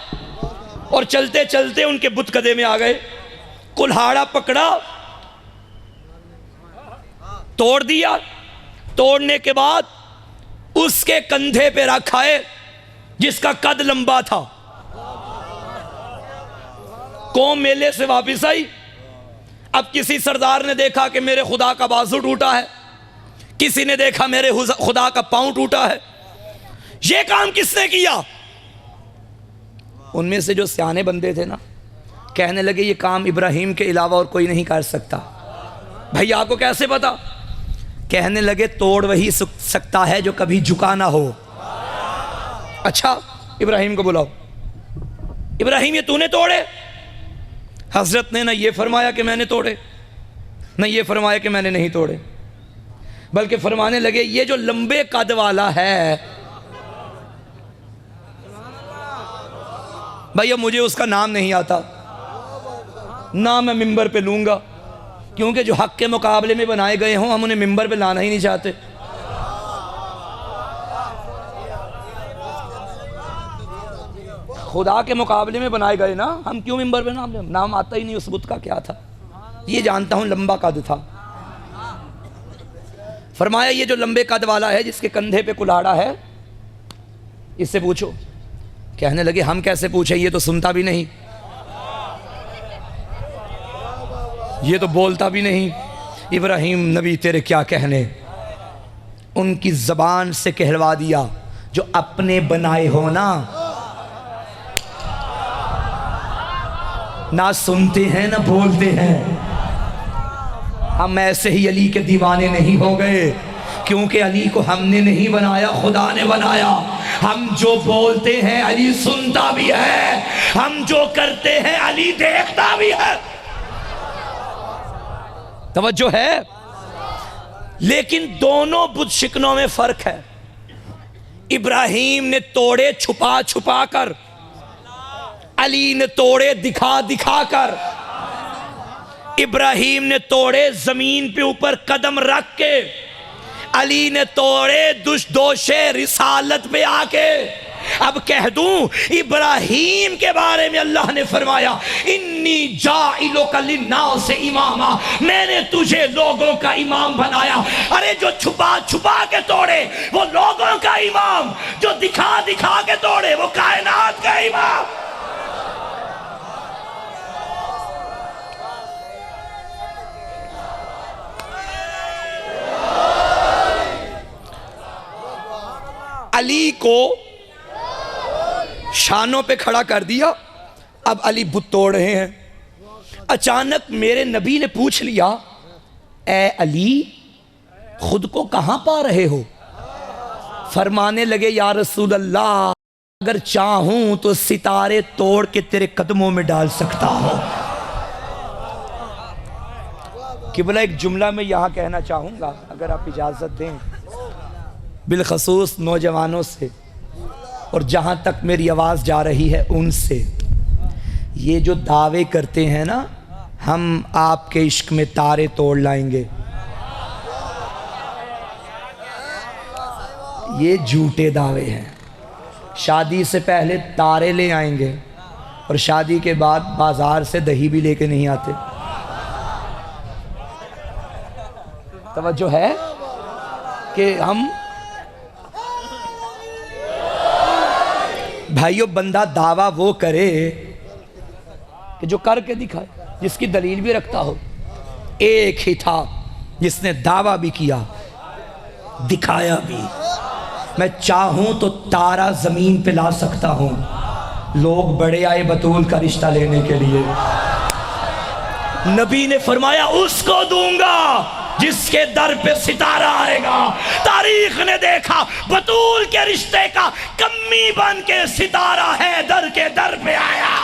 اور چلتے چلتے ان کے بت کدے میں آ گئے، کلہاڑا پکڑا، توڑ دیا، توڑنے کے بعد اس کے کندھے پہ رکھا ہے جس کا قد لمبا تھا۔ قوم میلے سے واپس آئی، اب کسی سردار نے دیکھا کہ میرے خدا کا بازو ٹوٹا ہے، کسی نے دیکھا میرے خدا کا پاؤں ٹوٹا ہے، یہ کام کس نے کیا؟ ان میں سے جو سیانے بندے تھے نا، کہنے لگے یہ کام ابراہیم کے علاوہ اور کوئی نہیں کر سکتا۔ بھائی آپ کو کیسے پتا؟ کہنے لگے توڑ وہی سکتا ہے جو کبھی جھکا نہ ہو۔ اچھا ابراہیم کو بلاؤ، ابراہیم یہ تو نے توڑے؟ حضرت نے نہ یہ فرمایا کہ میں نے توڑے، نہ یہ فرمایا کہ میں نے نہیں توڑے، بلکہ فرمانے لگے یہ جو لمبے قد والا ہے، بھائی مجھے اس کا نام نہیں آتا، نہ میں ممبر پہ لوں گا، کیونکہ جو حق کے مقابلے میں بنائے گئے ہوں ہم انہیں ممبر پہ لانا ہی نہیں چاہتے۔ خدا کے مقابلے میں بنائے گئے نا، ہم کیوں ممبر پہ نام لیں؟ نام آتا ہی نہیں اس بت کا کیا تھا، یہ جانتا ہوں لمبا قد تھا۔ فرمایا یہ جو لمبے قد والا ہے جس کے کندھے پہ کلاڑا ہے، اس سے پوچھو۔ کہنے لگے ہم کیسے پوچھیں، یہ تو سنتا بھی نہیں، یہ تو بولتا بھی نہیں۔ ابراہیم نبی تیرے کیا کہنے، ان کی زبان سے کہلوا دیا جو اپنے بنائے ہو نا، نہ سنتے ہیں نہ بولتے ہیں، ہم ایسے ہی علی کے دیوانے نہیں ہو گئے، کیونکہ علی کو ہم نے نہیں بنایا، خدا نے بنایا۔ ہم جو بولتے ہیں علی سنتا بھی ہے، ہم جو کرتے ہیں علی دیکھتا بھی ہے۔ توجہ ہے؟ لیکن دونوں بت شکنوں میں فرق ہے۔ ابراہیم نے توڑے چھپا چھپا کر، علی نے توڑے دکھا دکھا کر۔ ابراہیم نے توڑے زمین پہ اوپر قدم رکھ کے، علی نے توڑے دوش رسالت پہ آ کے۔ اب کہہ دوں ابراہیم کے بارے میں اللہ نے فرمایا انی جاعلک للناس اماما، میں نے تجھے لوگوں کا امام بنایا۔ ارے جو چھپا چھپا کے توڑے وہ لوگوں کا امام، جو دکھا دکھا کے توڑے وہ کائنات کا امام۔ علی کو شانوں پہ کھڑا کر دیا، اب علی بت توڑ رہے ہیں۔ اچانک میرے نبی نے پوچھ لیا اے علی خود کو کہاں پا رہے ہو؟ فرمانے لگے یا رسول اللہ اگر چاہوں تو ستارے توڑ کے تیرے قدموں میں ڈال سکتا ہوں۔ قبلہ ایک جملہ میں یہاں کہنا چاہوں گا اگر آپ اجازت دیں، بالخصوص نوجوانوں سے۔ اور جہاں تک میری آواز جا رہی ہے ان سے، یہ جو دعوے کرتے ہیں نا ہم آپ کے عشق میں تارے توڑ لائیں گے، یہ جھوٹے دعوے ہیں۔ شادی سے پہلے تارے لے آئیں گے اور شادی کے بعد بازار سے دہی بھی لے کے نہیں آتے۔ توجہ ہے کہ ہم بھائیو، بندہ دعویٰ وہ کرے کہ جو کر کے دکھائے، جس کی دلیل بھی رکھتا ہو۔ ایک ہی تھا جس نے دعویٰ بھی کیا، دکھایا بھی۔ میں چاہوں تو تارا زمین پہ لا سکتا ہوں، لوگ بڑے آئے بطول کا رشتہ لینے کے لیے۔ نبی نے فرمایا اس کو دوں گا جس کے در پہ ستارہ آئے گا۔ تاریخ نے دیکھا بطول کے رشتے کا کمی بن کے ستارہ ہے در کے در پہ آیا،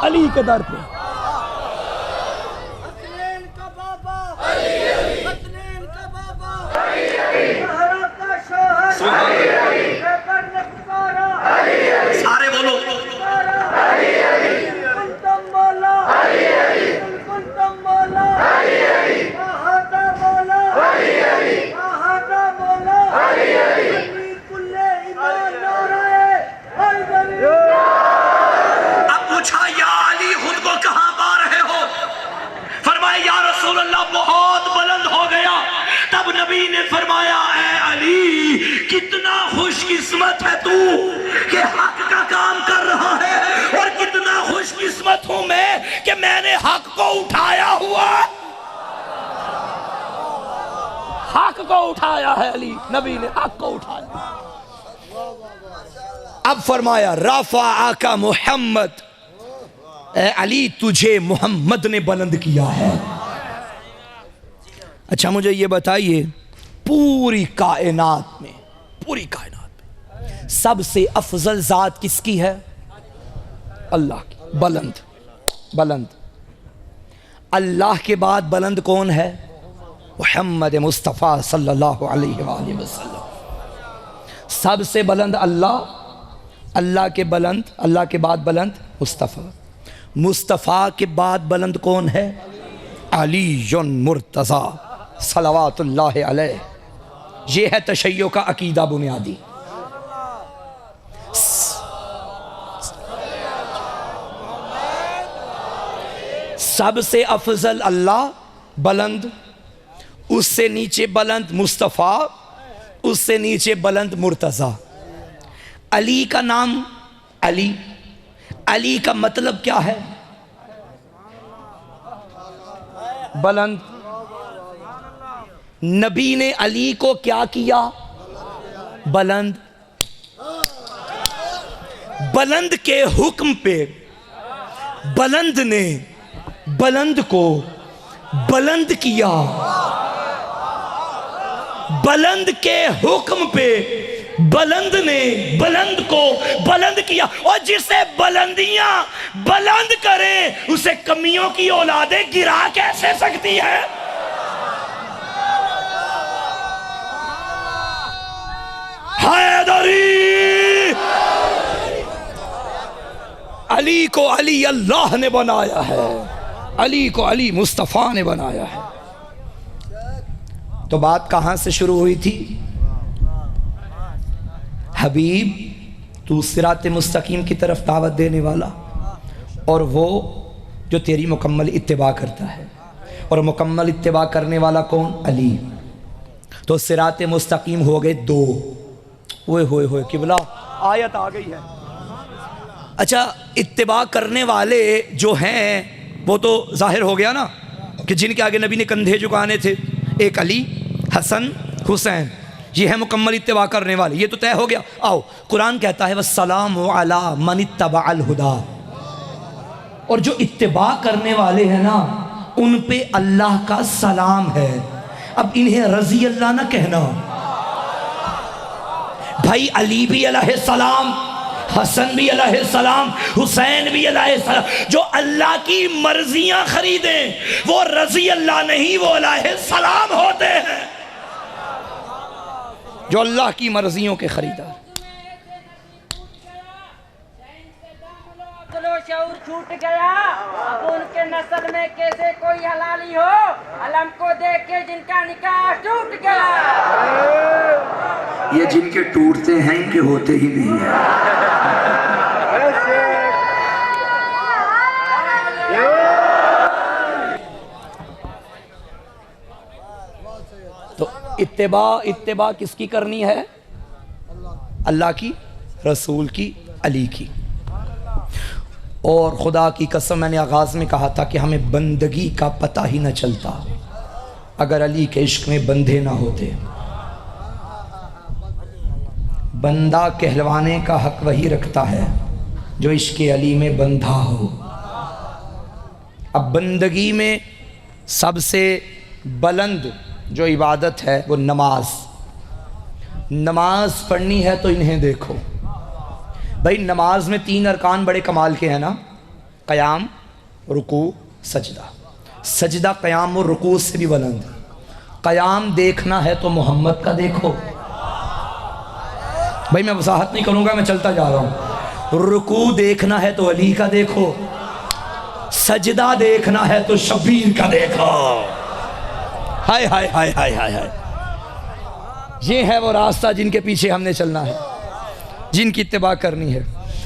علی کے در پہ۔ حسنین کا بابا، حسنین کا بابا، زہرا کا شوہر، پیغمبر نے پکارا، سارے بولو کنتم مولا، کنتم مولا، احاطہ مولا، احاطہ مولا، علی کل ایمان نعرہ حیدری۔ اب پوچھا یا علی خود کو کہاں پا رہے ہو؟ فرمایا یا رسول اللہ بہت بلند ہو گیا۔ تب نبی نے فرمایا اے علی کتنا خوش قسمت ہے تو کہ حق کا کام کر رہا ہے، اور کتنا خوش قسمت ہوں میں کہ میں نے حق کو اٹھایا ہوا۔ حق کو اٹھایا ہے علی، نبی نے حق کو اٹھایا۔ اب فرمایا رفعک محمد، اے علی تجھے محمد نے بلند کیا ہے۔ اچھا مجھے یہ بتائیے پوری کائنات میں سب سے افضل ذات کس کی ہے؟ اللہ کی۔ بلند اللہ کے بعد بلند کون ہے؟ محمد مصطفیٰ صلی اللہ علیہ وآلہ وسلم۔ سب سے بلند اللہ کے بعد بلند مصطفیٰ کے بعد بلند کون ہے؟ علی مرتضیٰ صلوات اللہ علیہ۔ یہ ہے تشیع کا عقیدہ بنیادی۔ سب سے افضل اللہ بلند، اس سے نیچے بلند مصطفیٰ، اس سے نیچے بلند مرتضیٰ۔ علی کا نام علی کا مطلب کیا ہے؟ بلند۔ نبی نے علی کو کیا کیا؟ بلند۔ بلند کے حکم پہ بلند نے بلند کو بلند کیا۔ بلند کے حکم پہ بلند نے بلند کو بلند کیا، اور جسے بلندیاں بلند کریں اسے کمیوں کی اولادیں گرا کیسے سکتی ہے؟ حیدری! علی کو علی اللہ نے بنایا ہے، علی کو علی مصطفیٰ نے بنایا ہے۔ تو بات کہاں سے شروع ہوئی تھی؟ حبیب تو صراط مستقیم کی طرف دعوت دینے والا، اور وہ جو تیری مکمل اتباع کرتا ہے، اور مکمل اتباع کرنے والا کون؟ علی۔ تو صراط مستقیم ہو گئے دو۔ ہوئے قبلہ آیت آ گئی ہے۔ اچھا اتباع کرنے والے جو ہیں وہ تو ظاہر ہو گیا نا کہ جن کے آگے نبی نے کندھے جھکانے تھے، ایک علی، حسن، حسین، یہ ہے مکمل اتباع کرنے والے، یہ تو طے ہو گیا۔ آؤ قرآن کہتا ہے وَالسَّلَامُ عَلَىٰ مَنِ اتَّبَعَ الْهُدَىٰ، اور جو اتباع کرنے والے ہیں نا ان پہ اللہ کا سلام ہے۔ اب انہیں رضی اللہ نہ کہنا، بھائی علی بھی علیہ السلام، حسن بھی علیہ السلام، حسین بھی علیہ السلام، جو اللہ کی مرضیاں خریدیں وہ رضی اللہ نہیں، وہ علیہ السلام ہوتے ہیں۔ جو اللہ کی مرضیوں کے خریدار. شعور چھوٹ گیا. اب ان کے نسل میں کیسے کوئی حلالی ہو علم کو دیکھ کے جن کا نکاح ٹوٹ گیا. یہ جن کے ٹوٹتے ہیں ان کے ہوتے ہی نہیں ہیں. تو اتباع کس کی کرنی ہے؟ اللہ کی، رسول کی، علی کی. اور خدا کی قسم میں نے آغاز میں کہا تھا کہ ہمیں بندگی کا پتہ ہی نہ چلتا اگر علی کے عشق میں بندھے نہ ہوتے. بندہ کہلوانے کا حق وہی رکھتا ہے جو عشق علی میں بندھا ہو. اب بندگی میں سب سے بلند جو عبادت ہے وہ نماز پڑھنی ہے. تو انہیں دیکھو بھائی، نماز میں 3 ارکان بڑے کمال کے ہیں نا، قیام، رکوع، سجدہ. سجدہ قیام اور رکوع سے بھی بلند. قیام دیکھنا ہے تو محمد کا دیکھو. بھائی میں وضاحت نہیں کروں گا، میں چلتا جا رہا ہوں. رکوع دیکھنا ہے تو علی کا دیکھو. سجدہ دیکھنا ہے تو شبیر کا دیکھو. ہائے ہائے ہائے ہائے ہائے ہائے. یہ ہے وہ راستہ جن کے پیچھے ہم نے چلنا ہے، جن کی اتباع کرنی ہے.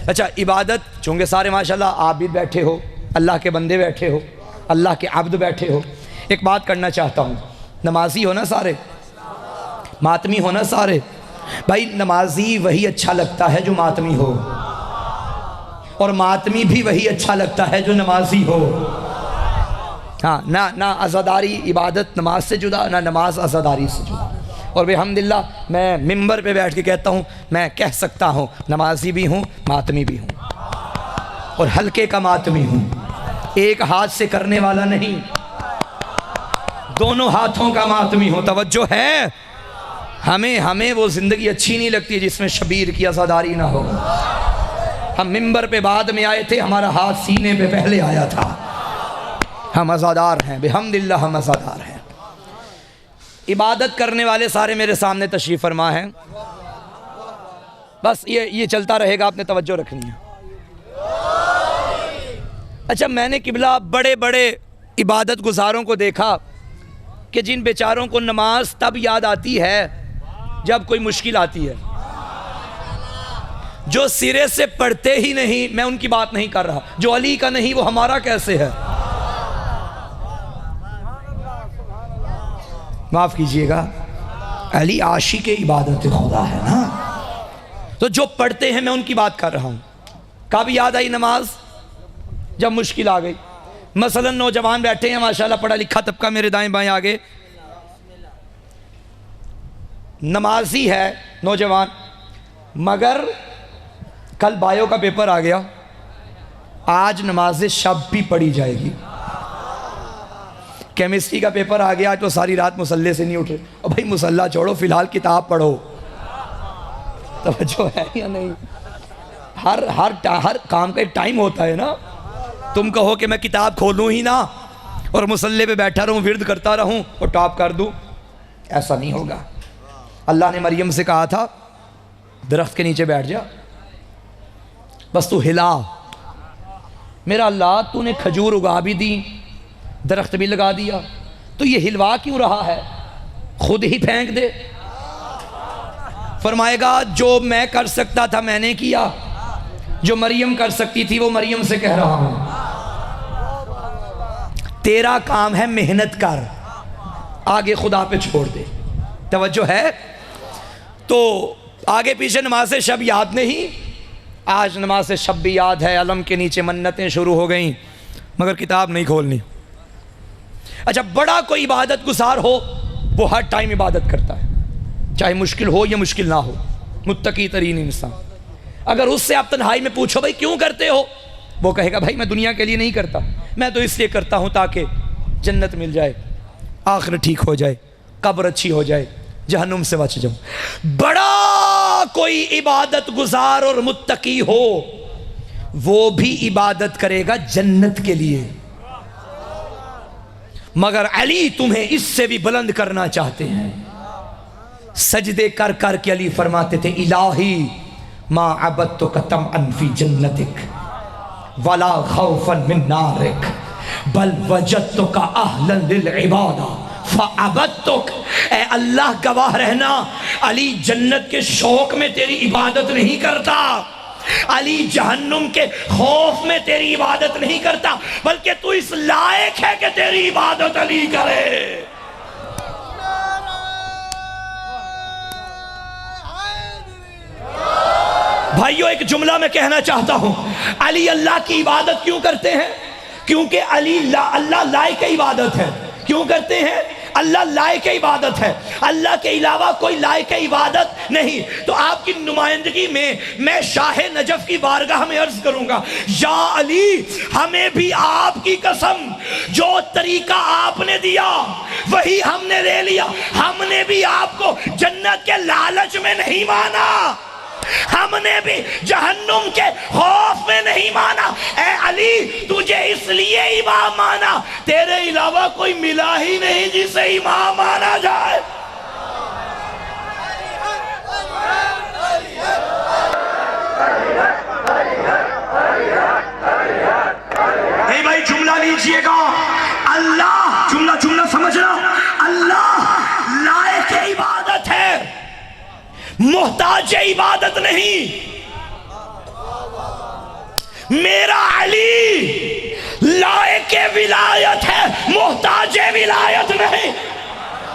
اچھا، عبادت چونکہ سارے ماشاءاللہ عابد بیٹھے ہو، اللہ کے بندے بیٹھے ہو، اللہ کے عبد بیٹھے ہو. ایک بات کرنا چاہتا ہوں، نمازی ہو نا سارے، ماتمی ہو نا سارے. بھائی نمازی وہی اچھا لگتا ہے جو ماتمی ہو، اور ماتمی بھی وہی اچھا لگتا ہے جو نمازی ہو. ہاں، نہ عزاداری عبادت نماز سے جدا، نہ نماز عزاداری سے جدا. اور بحمدللہ میں ممبر پہ بیٹھ کے کہتا ہوں، میں کہہ سکتا ہوں نمازی بھی ہوں، ماتمی بھی ہوں، اور ہلکے کا ماتمی ہوں. ایک ہاتھ سے کرنے والا نہیں، دونوں ہاتھوں کا ماتمی ہوں. توجہ ہے؟ ہمیں وہ زندگی اچھی نہیں لگتی جس میں شبیر کی عزاداری نہ ہو. ہم ممبر پہ بعد میں آئے تھے، ہمارا ہاتھ سینے پہ پہلے آیا تھا. ہم عزادار ہیں، بحمدللہ ہم عزادار ہیں. عبادت کرنے والے سارے میرے سامنے تشریف فرما ہیں. بس یہ چلتا رہے گا، آپ نے توجہ رکھنی ہے. اچھا، میں نے قبلہ بڑے بڑے عبادت گزاروں کو دیکھا کہ جن بیچاروں کو نماز تب یاد آتی ہے جب کوئی مشکل آتی ہے. جو سرے سے پڑھتے ہی نہیں، میں ان کی بات نہیں کر رہا، جو علی کا نہیں وہ ہمارا کیسے ہے؟ معاف کیجئے گا، علی عاشق عبادت خدا ہے نا. تو جو پڑھتے ہیں میں ان کی بات کر رہا ہوں. کب یاد آئی نماز؟ جب مشکل آ گئی. مثلا نوجوان بیٹھے ہیں ماشاءاللہ، پڑھا لکھا طبقہ میرے دائیں بائیں آگے، نمازی ہے نوجوان، مگر کل بایو کا پیپر آ گیا، آج نماز شب بھی پڑھی جائے گی. کیمسٹری کا پیپر آ گیا، تو ساری رات مصلے سے نہیں اٹھے. اور بھائی مصلہ چھوڑو، فی الحال کتاب پڑھو. توجہ ہے یا نہیں؟ ہر کام کا ایک ٹائم ہوتا ہے نا. تم کہو کہ میں کتاب کھولوں ہی نہ اور مصلے پہ بیٹھا رہوں، ورد کرتا رہوں اور ٹاپ کر دوں، ایسا نہیں ہوگا. اللہ نے مریم سے کہا تھا درخت کے نیچے بیٹھ جا، بس تو ہلا. میرا اللہ، تو نے کھجور اگا بھی دی، درخت بھی لگا دیا، تو یہ ہلوا کیوں رہا ہے؟ خود ہی پھینک دے. فرمائے گا جو میں کر سکتا تھا میں نے کیا، جو مریم کر سکتی تھی وہ مریم سے کہہ رہا ہوں. تیرا کام ہے محنت کر، آگے خدا پہ چھوڑ دے. توجہ ہے؟ تو آگے پیچھے نماز شب یاد نہیں، آج نماز شب بھی یاد ہے. علم کے نیچے منتیں شروع ہو گئیں، مگر کتاب نہیں کھولنی. اچھا، بڑا کوئی عبادت گزار ہو وہ ہر ٹائم عبادت کرتا ہے، چاہے مشکل ہو یا مشکل نہ ہو. متقی ترین انسان. اگر اس سے آپ تنہائی میں پوچھو بھائی کیوں کرتے ہو، وہ کہے گا بھائی میں دنیا کے لیے نہیں کرتا، میں تو اس لیے کرتا ہوں تاکہ جنت مل جائے، آخرت ٹھیک ہو جائے، قبر اچھی ہو جائے، جہنم سے بچ جاؤں. بڑا کوئی عبادت گزار اور متقی ہو وہ بھی عبادت کرے گا جنت کے لیے. مگر علی تمہیں اس سے بھی بلند کرنا چاہتے ہیں. سجدے کر کر کے علی فرماتے تھے الہی ما عبدتک طمعا فی جنتک ولا خوفا من نارک بل وجدتک اہلا للعبادہ فعبدتک. اے اللہ گواہ رہنا علی جنت کے شوق میں تیری عبادت نہیں کرتا، علی جہنم کے خوف میں تیری عبادت نہیں کرتا، بلکہ تو اس لائق ہے کہ تیری عبادت علی کرے. بھائیو ایک جملہ میں کہنا چاہتا ہوں، علی اللہ کی عبادت کیوں کرتے ہیں؟ کیونکہ علی اللہ لائق عبادت ہے. کیوں کرتے ہیں؟ اللہ لائق عبادت ہے، اللہ کے علاوہ کوئی لائق عبادت نہیں. تو آپ کی نمائندگی میں شاہ نجف کی بارگاہ میں عرض کروں گا، یا علی ہمیں بھی آپ کی قسم، جو طریقہ آپ نے دیا وہی ہم نے لے لیا. ہم نے بھی آپ کو جنت کے لالچ میں نہیں مانا، ہم نے بھی جہنم کے خوف میں نہیں مانا. اے علی تجھے اس لیے امام مانا، تیرے علاوہ کوئی ملا ہی نہیں جسے امام مانا جائے. اے بھائی جملہ لیجئے گا، اللہ جملہ سمجھنا، اللہ لائق عبادت ہے، محتاج عبادت نہیں. میرا علی لائق ولایت ہے، محتاج ولایت نہیں.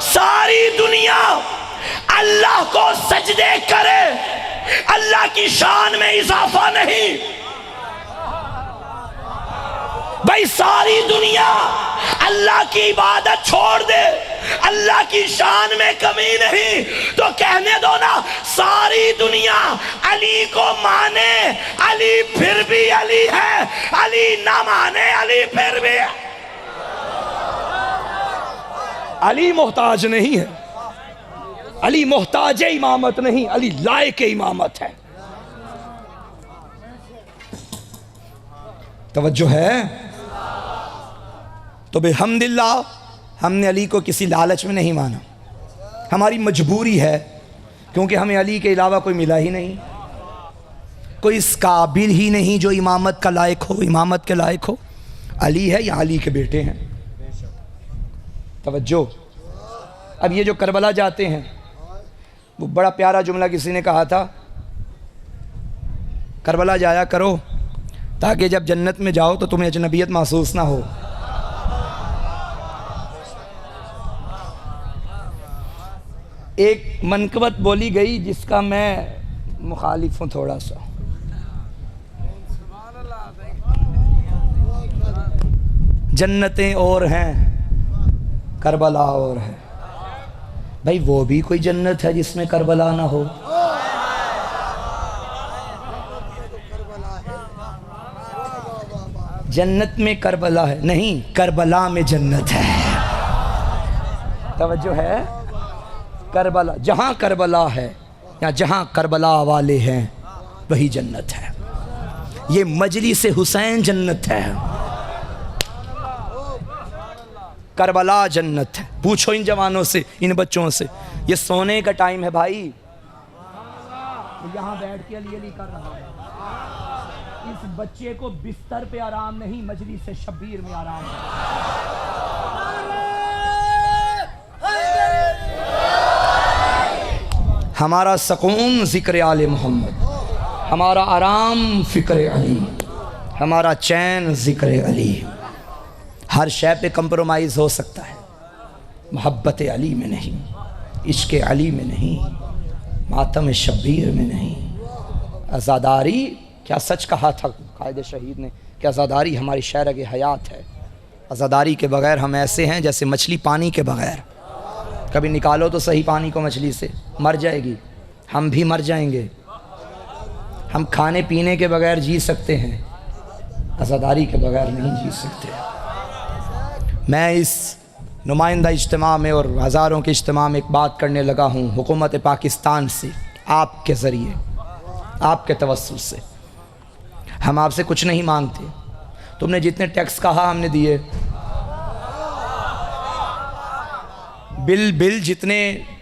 ساری دنیا اللہ کو سجدے کرے، اللہ کی شان میں اضافہ نہیں. بھائی ساری دنیا اللہ کی عبادت چھوڑ دے، اللہ کی شان میں کمی نہیں. تو کہنے دو نا ساری دنیا علی کو مانے، علی پھر بھی علی ہے، علی نہ مانے علی پھر بھی. علی محتاج نہیں ہے، علی محتاج امامت نہیں، علی لائق امامت ہے. توجہ ہے؟ تو بحمداللہ ہم نے علی کو کسی لالچ میں نہیں مانا، ہماری مجبوری ہے، کیونکہ ہمیں علی کے علاوہ کوئی ملا ہی نہیں، کوئی اس قابل ہی نہیں جو امامت کا لائق ہو، امامت کے لائق ہو. علی ہے یا علی کے بیٹے ہیں. توجہ. اب یہ جو کربلا جاتے ہیں، وہ بڑا پیارا جملہ کسی نے کہا تھا، کربلا جایا کرو تاکہ جب جنت میں جاؤ تو تمہیں اجنبیت محسوس نہ ہو. ایک منقبت بولی گئی جس کا میں مخالف ہوں تھوڑا سا. جنتیں اور ہیں، کربلا اور ہے. بھائی وہ بھی کوئی جنت ہے جس میں کربلا نہ ہو؟ جنت میں کربلا ہے نہیں، کربلا میں جنت ہے. توجہ ہے؟ کربلا، جہاں کربلا ہے یا جہاں کربلا والے ہیں وہی جنت ہے. یہ مجلس حسین جنت ہے، کربلا جنت ہے. پوچھو ان جوانوں سے، ان بچوں سے، یہ سونے کا ٹائم ہے بھائی. یہاں بیٹھ کے علی علی کر رہا ہے، اس بچے کو بستر پہ آرام نہیں، مجلس شبیر میں آرام ہے. ہمارا سکون ذکر آل محمد، ہمارا آرام فکر علی، ہمارا چین ذکر علی. ہر شے پہ کمپرومائز ہو سکتا ہے، محبت علی میں نہیں، عشق علی میں نہیں، ماتم شبیر میں نہیں. عزاداری، کیا سچ کہا تھا قائد شہید نے کہ عزاداری ہماری شہرگ حیات ہے. عزاداری کے بغیر ہم ایسے ہیں جیسے مچھلی پانی کے بغیر. کبھی نکالو تو صحیح پانی کو مچھلی سے، مر جائے گی، ہم بھی مر جائیں گے. ہم کھانے پینے کے بغیر جی سکتے ہیں، عزاداری کے بغیر نہیں جی سکتے. میں اس نمائندہ اجتماع میں اور ہزاروں کے اجتماع میں ایک بات کرنے لگا ہوں حکومت پاکستان سے، آپ کے ذریعے، آپ کے توسل سے. ہم آپ سے کچھ نہیں مانگتے، تم نے جتنے ٹیکس کہا ہم نے دیے، بل جتنے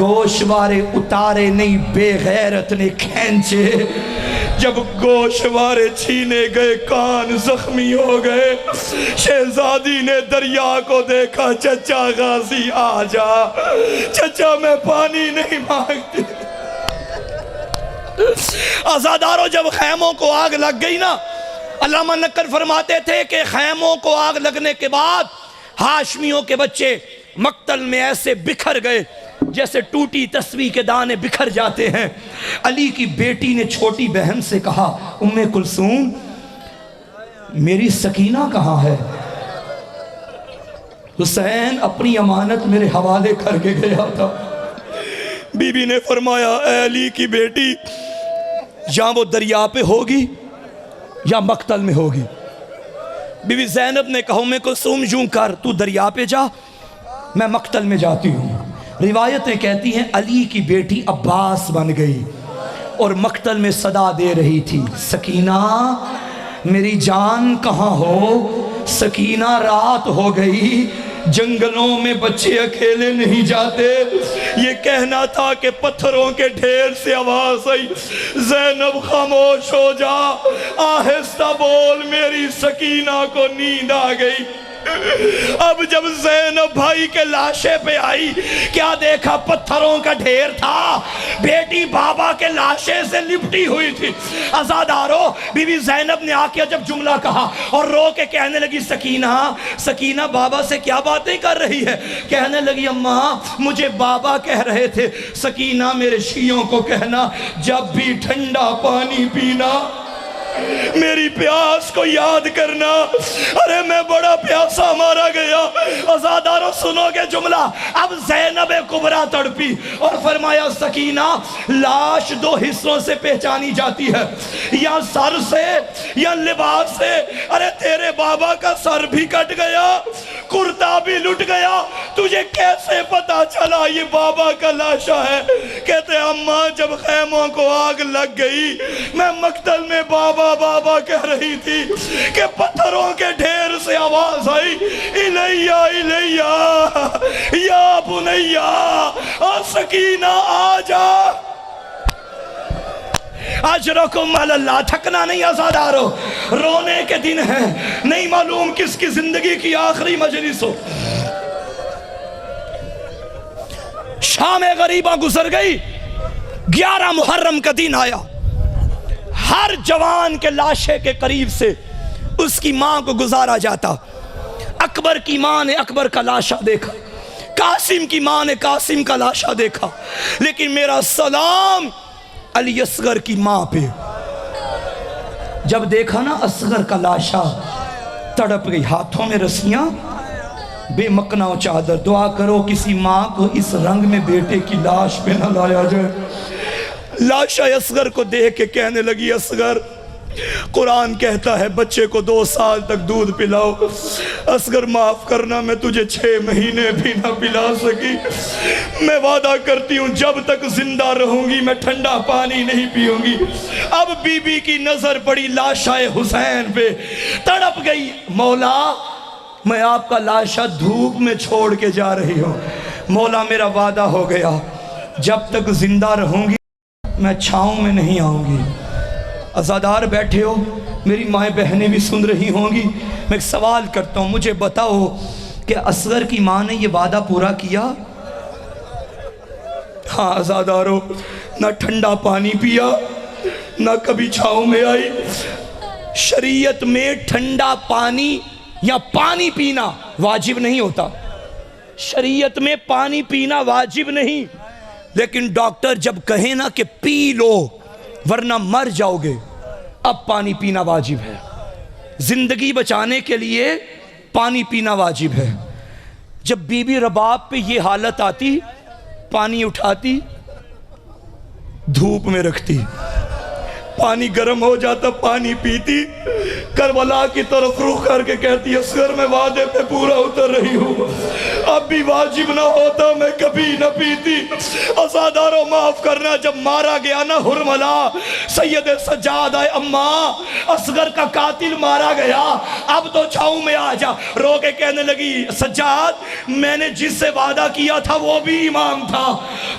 گوشوارے اتارے نہیں بے غیرت نے کھینچے، جب گوشوارے چھینے گئے کان زخمی ہو گئے۔ شہزادی نے دریا کو دیکھا، چچا غازی آ جا، چچا میں پانی نہیں مانگتی۔ آزاداروں، جب خیموں کو آگ لگ گئی نا، علامہ نقل فرماتے تھے کہ خیموں کو آگ لگنے کے بعد ہاشمیوں کے بچے مقتل میں ایسے بکھر گئے جیسے ٹوٹی تسبیح کے دانے بکھر جاتے ہیں۔ علی کی بیٹی نے چھوٹی بہن سے کہا، ام کلثوم میری سکینہ کہاں ہے؟ حسین اپنی امانت میرے حوالے کر کے گیا تھا۔ بی بی نے فرمایا، اے علی کی بیٹی، یا وہ دریا پہ ہوگی یا مقتل میں ہوگی۔ بی بی زینب نے کہا، ام کلثوم یوں کر، تو دریا پہ جا، میں مقتل میں جاتی ہوں۔ روایتیں کہتی ہیں علی کی بیٹی عباس بن گئی اور مقتل میں صدا دے رہی تھی، سکینہ میری جان کہاں ہو؟ سکینہ رات ہو گئی، جنگلوں میں بچے اکیلے نہیں جاتے۔ یہ کہنا تھا کہ پتھروں کے ڈھیر سے آواز آئی، زینب خاموش ہو جا، آہستہ بول، میری سکینہ کو نیند آ گئی۔ اب جب زینب بھائی کے لاشے پہ آئی، کیا دیکھا؟ پتھروں کا ڈھیر تھا، بیٹی بابا کے لاشے سے لپٹی ہوئی تھی۔ عزادارو، بی بی زینب نے آ کے جب جملہ کہا اور رو کے کہنے لگی، سکینہ سکینہ بابا سے کیا باتیں کر رہی ہے؟ کہنے لگی، اماں مجھے بابا کہہ رہے تھے سکینہ میرے شیعوں کو کہنا جب بھی ٹھنڈا پانی پینا میری پیاس کو یاد کرنا۔ ارے میں بڑا پیاسا مارا گیا۔ عزادارو سنو گے جملہ، اب زینب کبریٰ تڑپی اور فرمایا، سکینہ لاش دو حصوں سے پہچانی جاتی ہے، یا سر سے یا لباس سے۔ ارے تیرے بابا کا سر بھی کٹ گیا، کرتا بھی لٹ گیا، تجھے کیسے پتا چلا یہ بابا کا لاشا ہے؟ کہتے اماں جب خیموں کو آگ لگ گئی، میں مقتل میں بابا بابا کہہ رہی تھی کہ پتھروں کے ڈھیر سے آواز آئی، الیہ الیہ یا بنیہ، سکینہ آ جا۔ اجرکم علی اللہ، تھکنا نہیں عزادارو، رونے کے دن ہیں، نہیں معلوم کس کی زندگی کی آخری مجلس ہو۔ شام غریبہ گزر گئی، 11 محرم کا دن آیا، ہر جوان کے لاشے کے قریب سے اس کی ماں کو گزارا جاتا۔ اکبر کی ماں نے اکبر کا لاشا دیکھا، قاسم کی ماں نے قاسم کا لاشا دیکھا، لیکن میرا سلام علی اصغر کی ماں پہ۔ جب دیکھا نا اصغر کا لاشا، تڑپ گئی، ہاتھوں میں رسیاں، بے مکناؤ چادر۔ دعا کرو کسی ماں کو اس رنگ میں بیٹے کی لاش پہ نہ لایا جائے۔ لاشا اصغر کو دیکھ کے کہنے لگی، اصغر قرآن کہتا ہے بچے کو 2 سال تک دودھ پلاؤ، اصغر معاف کرنا میں تجھے 6 مہینے بھی نہ پلا سکی، میں وعدہ کرتی ہوں جب تک زندہ رہوں گی میں ٹھنڈا پانی نہیں پیوں گی۔ اب بی بی کی نظر پڑی لاشا حسین پہ، تڑپ گئی، مولا میں آپ کا لاشا دھوپ میں چھوڑ کے جا رہی ہوں، مولا میرا وعدہ ہو گیا جب تک زندہ رہوں گی میں چھاؤں میں نہیں آؤں گی۔ عزادار بیٹھے ہو، میری مائیں بہنیں بھی سن رہی ہوں گی، میں ایک سوال کرتا ہوں، مجھے بتاؤ کہ اصغر کی ماں نے یہ وعدہ پورا کیا؟ ہاں عزادارو، نہ ٹھنڈا پانی پیا، نہ کبھی چھاؤں میں آئی۔ شریعت میں ٹھنڈا پانی یا پانی پینا واجب نہیں ہوتا، شریعت میں پانی پینا واجب نہیں، لیکن ڈاکٹر جب کہیں نا کہ پی لو ورنہ مر جاؤ گے، اب پانی پینا واجب ہے، زندگی بچانے کے لیے پانی پینا واجب ہے۔ جب بی بی رباب پہ یہ حالت آتی، پانی اٹھاتی، دھوپ میں رکھتی، پانی گرم ہو جاتا پانی پیتی، کربلا کی طرف رخ کر کے کہتی اصغر میں وعدے پہ پورا اتر رہی ہوں، اب بھی واجب نہ ہوتا میں کبھی نہ پیتی۔ عزادارو معاف کرنا، جب مارا گیا نا حرملا، سید سجاد آئے اماں اصغر کا قاتل مارا گیا، اب تو چھاؤں میں آ جا۔ رو کے کہنے لگی سجاد میں نے جس سے وعدہ کیا تھا وہ بھی امام تھا،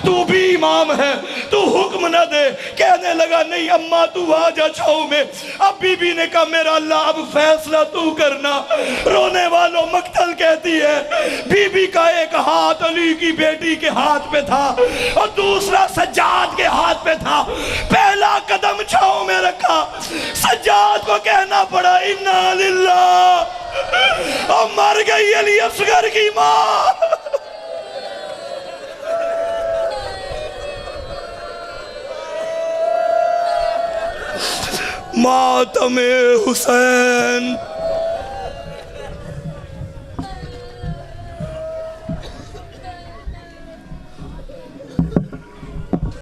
تو بھی امام ہے، تو حکم نہ دے۔ کہنے لگا نہیں اماں تو آ جا چھاؤں میں۔ اب بی بی نے کہا میرا اللہ اب فیصلہ تو کرنا۔ رونے والوں مقتل کہتی ہے بی بی کا ایک ہاتھ علی کی بیٹی کے ہاتھ پہ تھا اور دوسرا سجاد کے ہاتھ پہ تھا، پہلا قدم چھاؤں میں رکھا، سجاد کو کہنا پڑا انا للہ، اور مر گئی علی اصغر کی ماں۔ ماتم حسین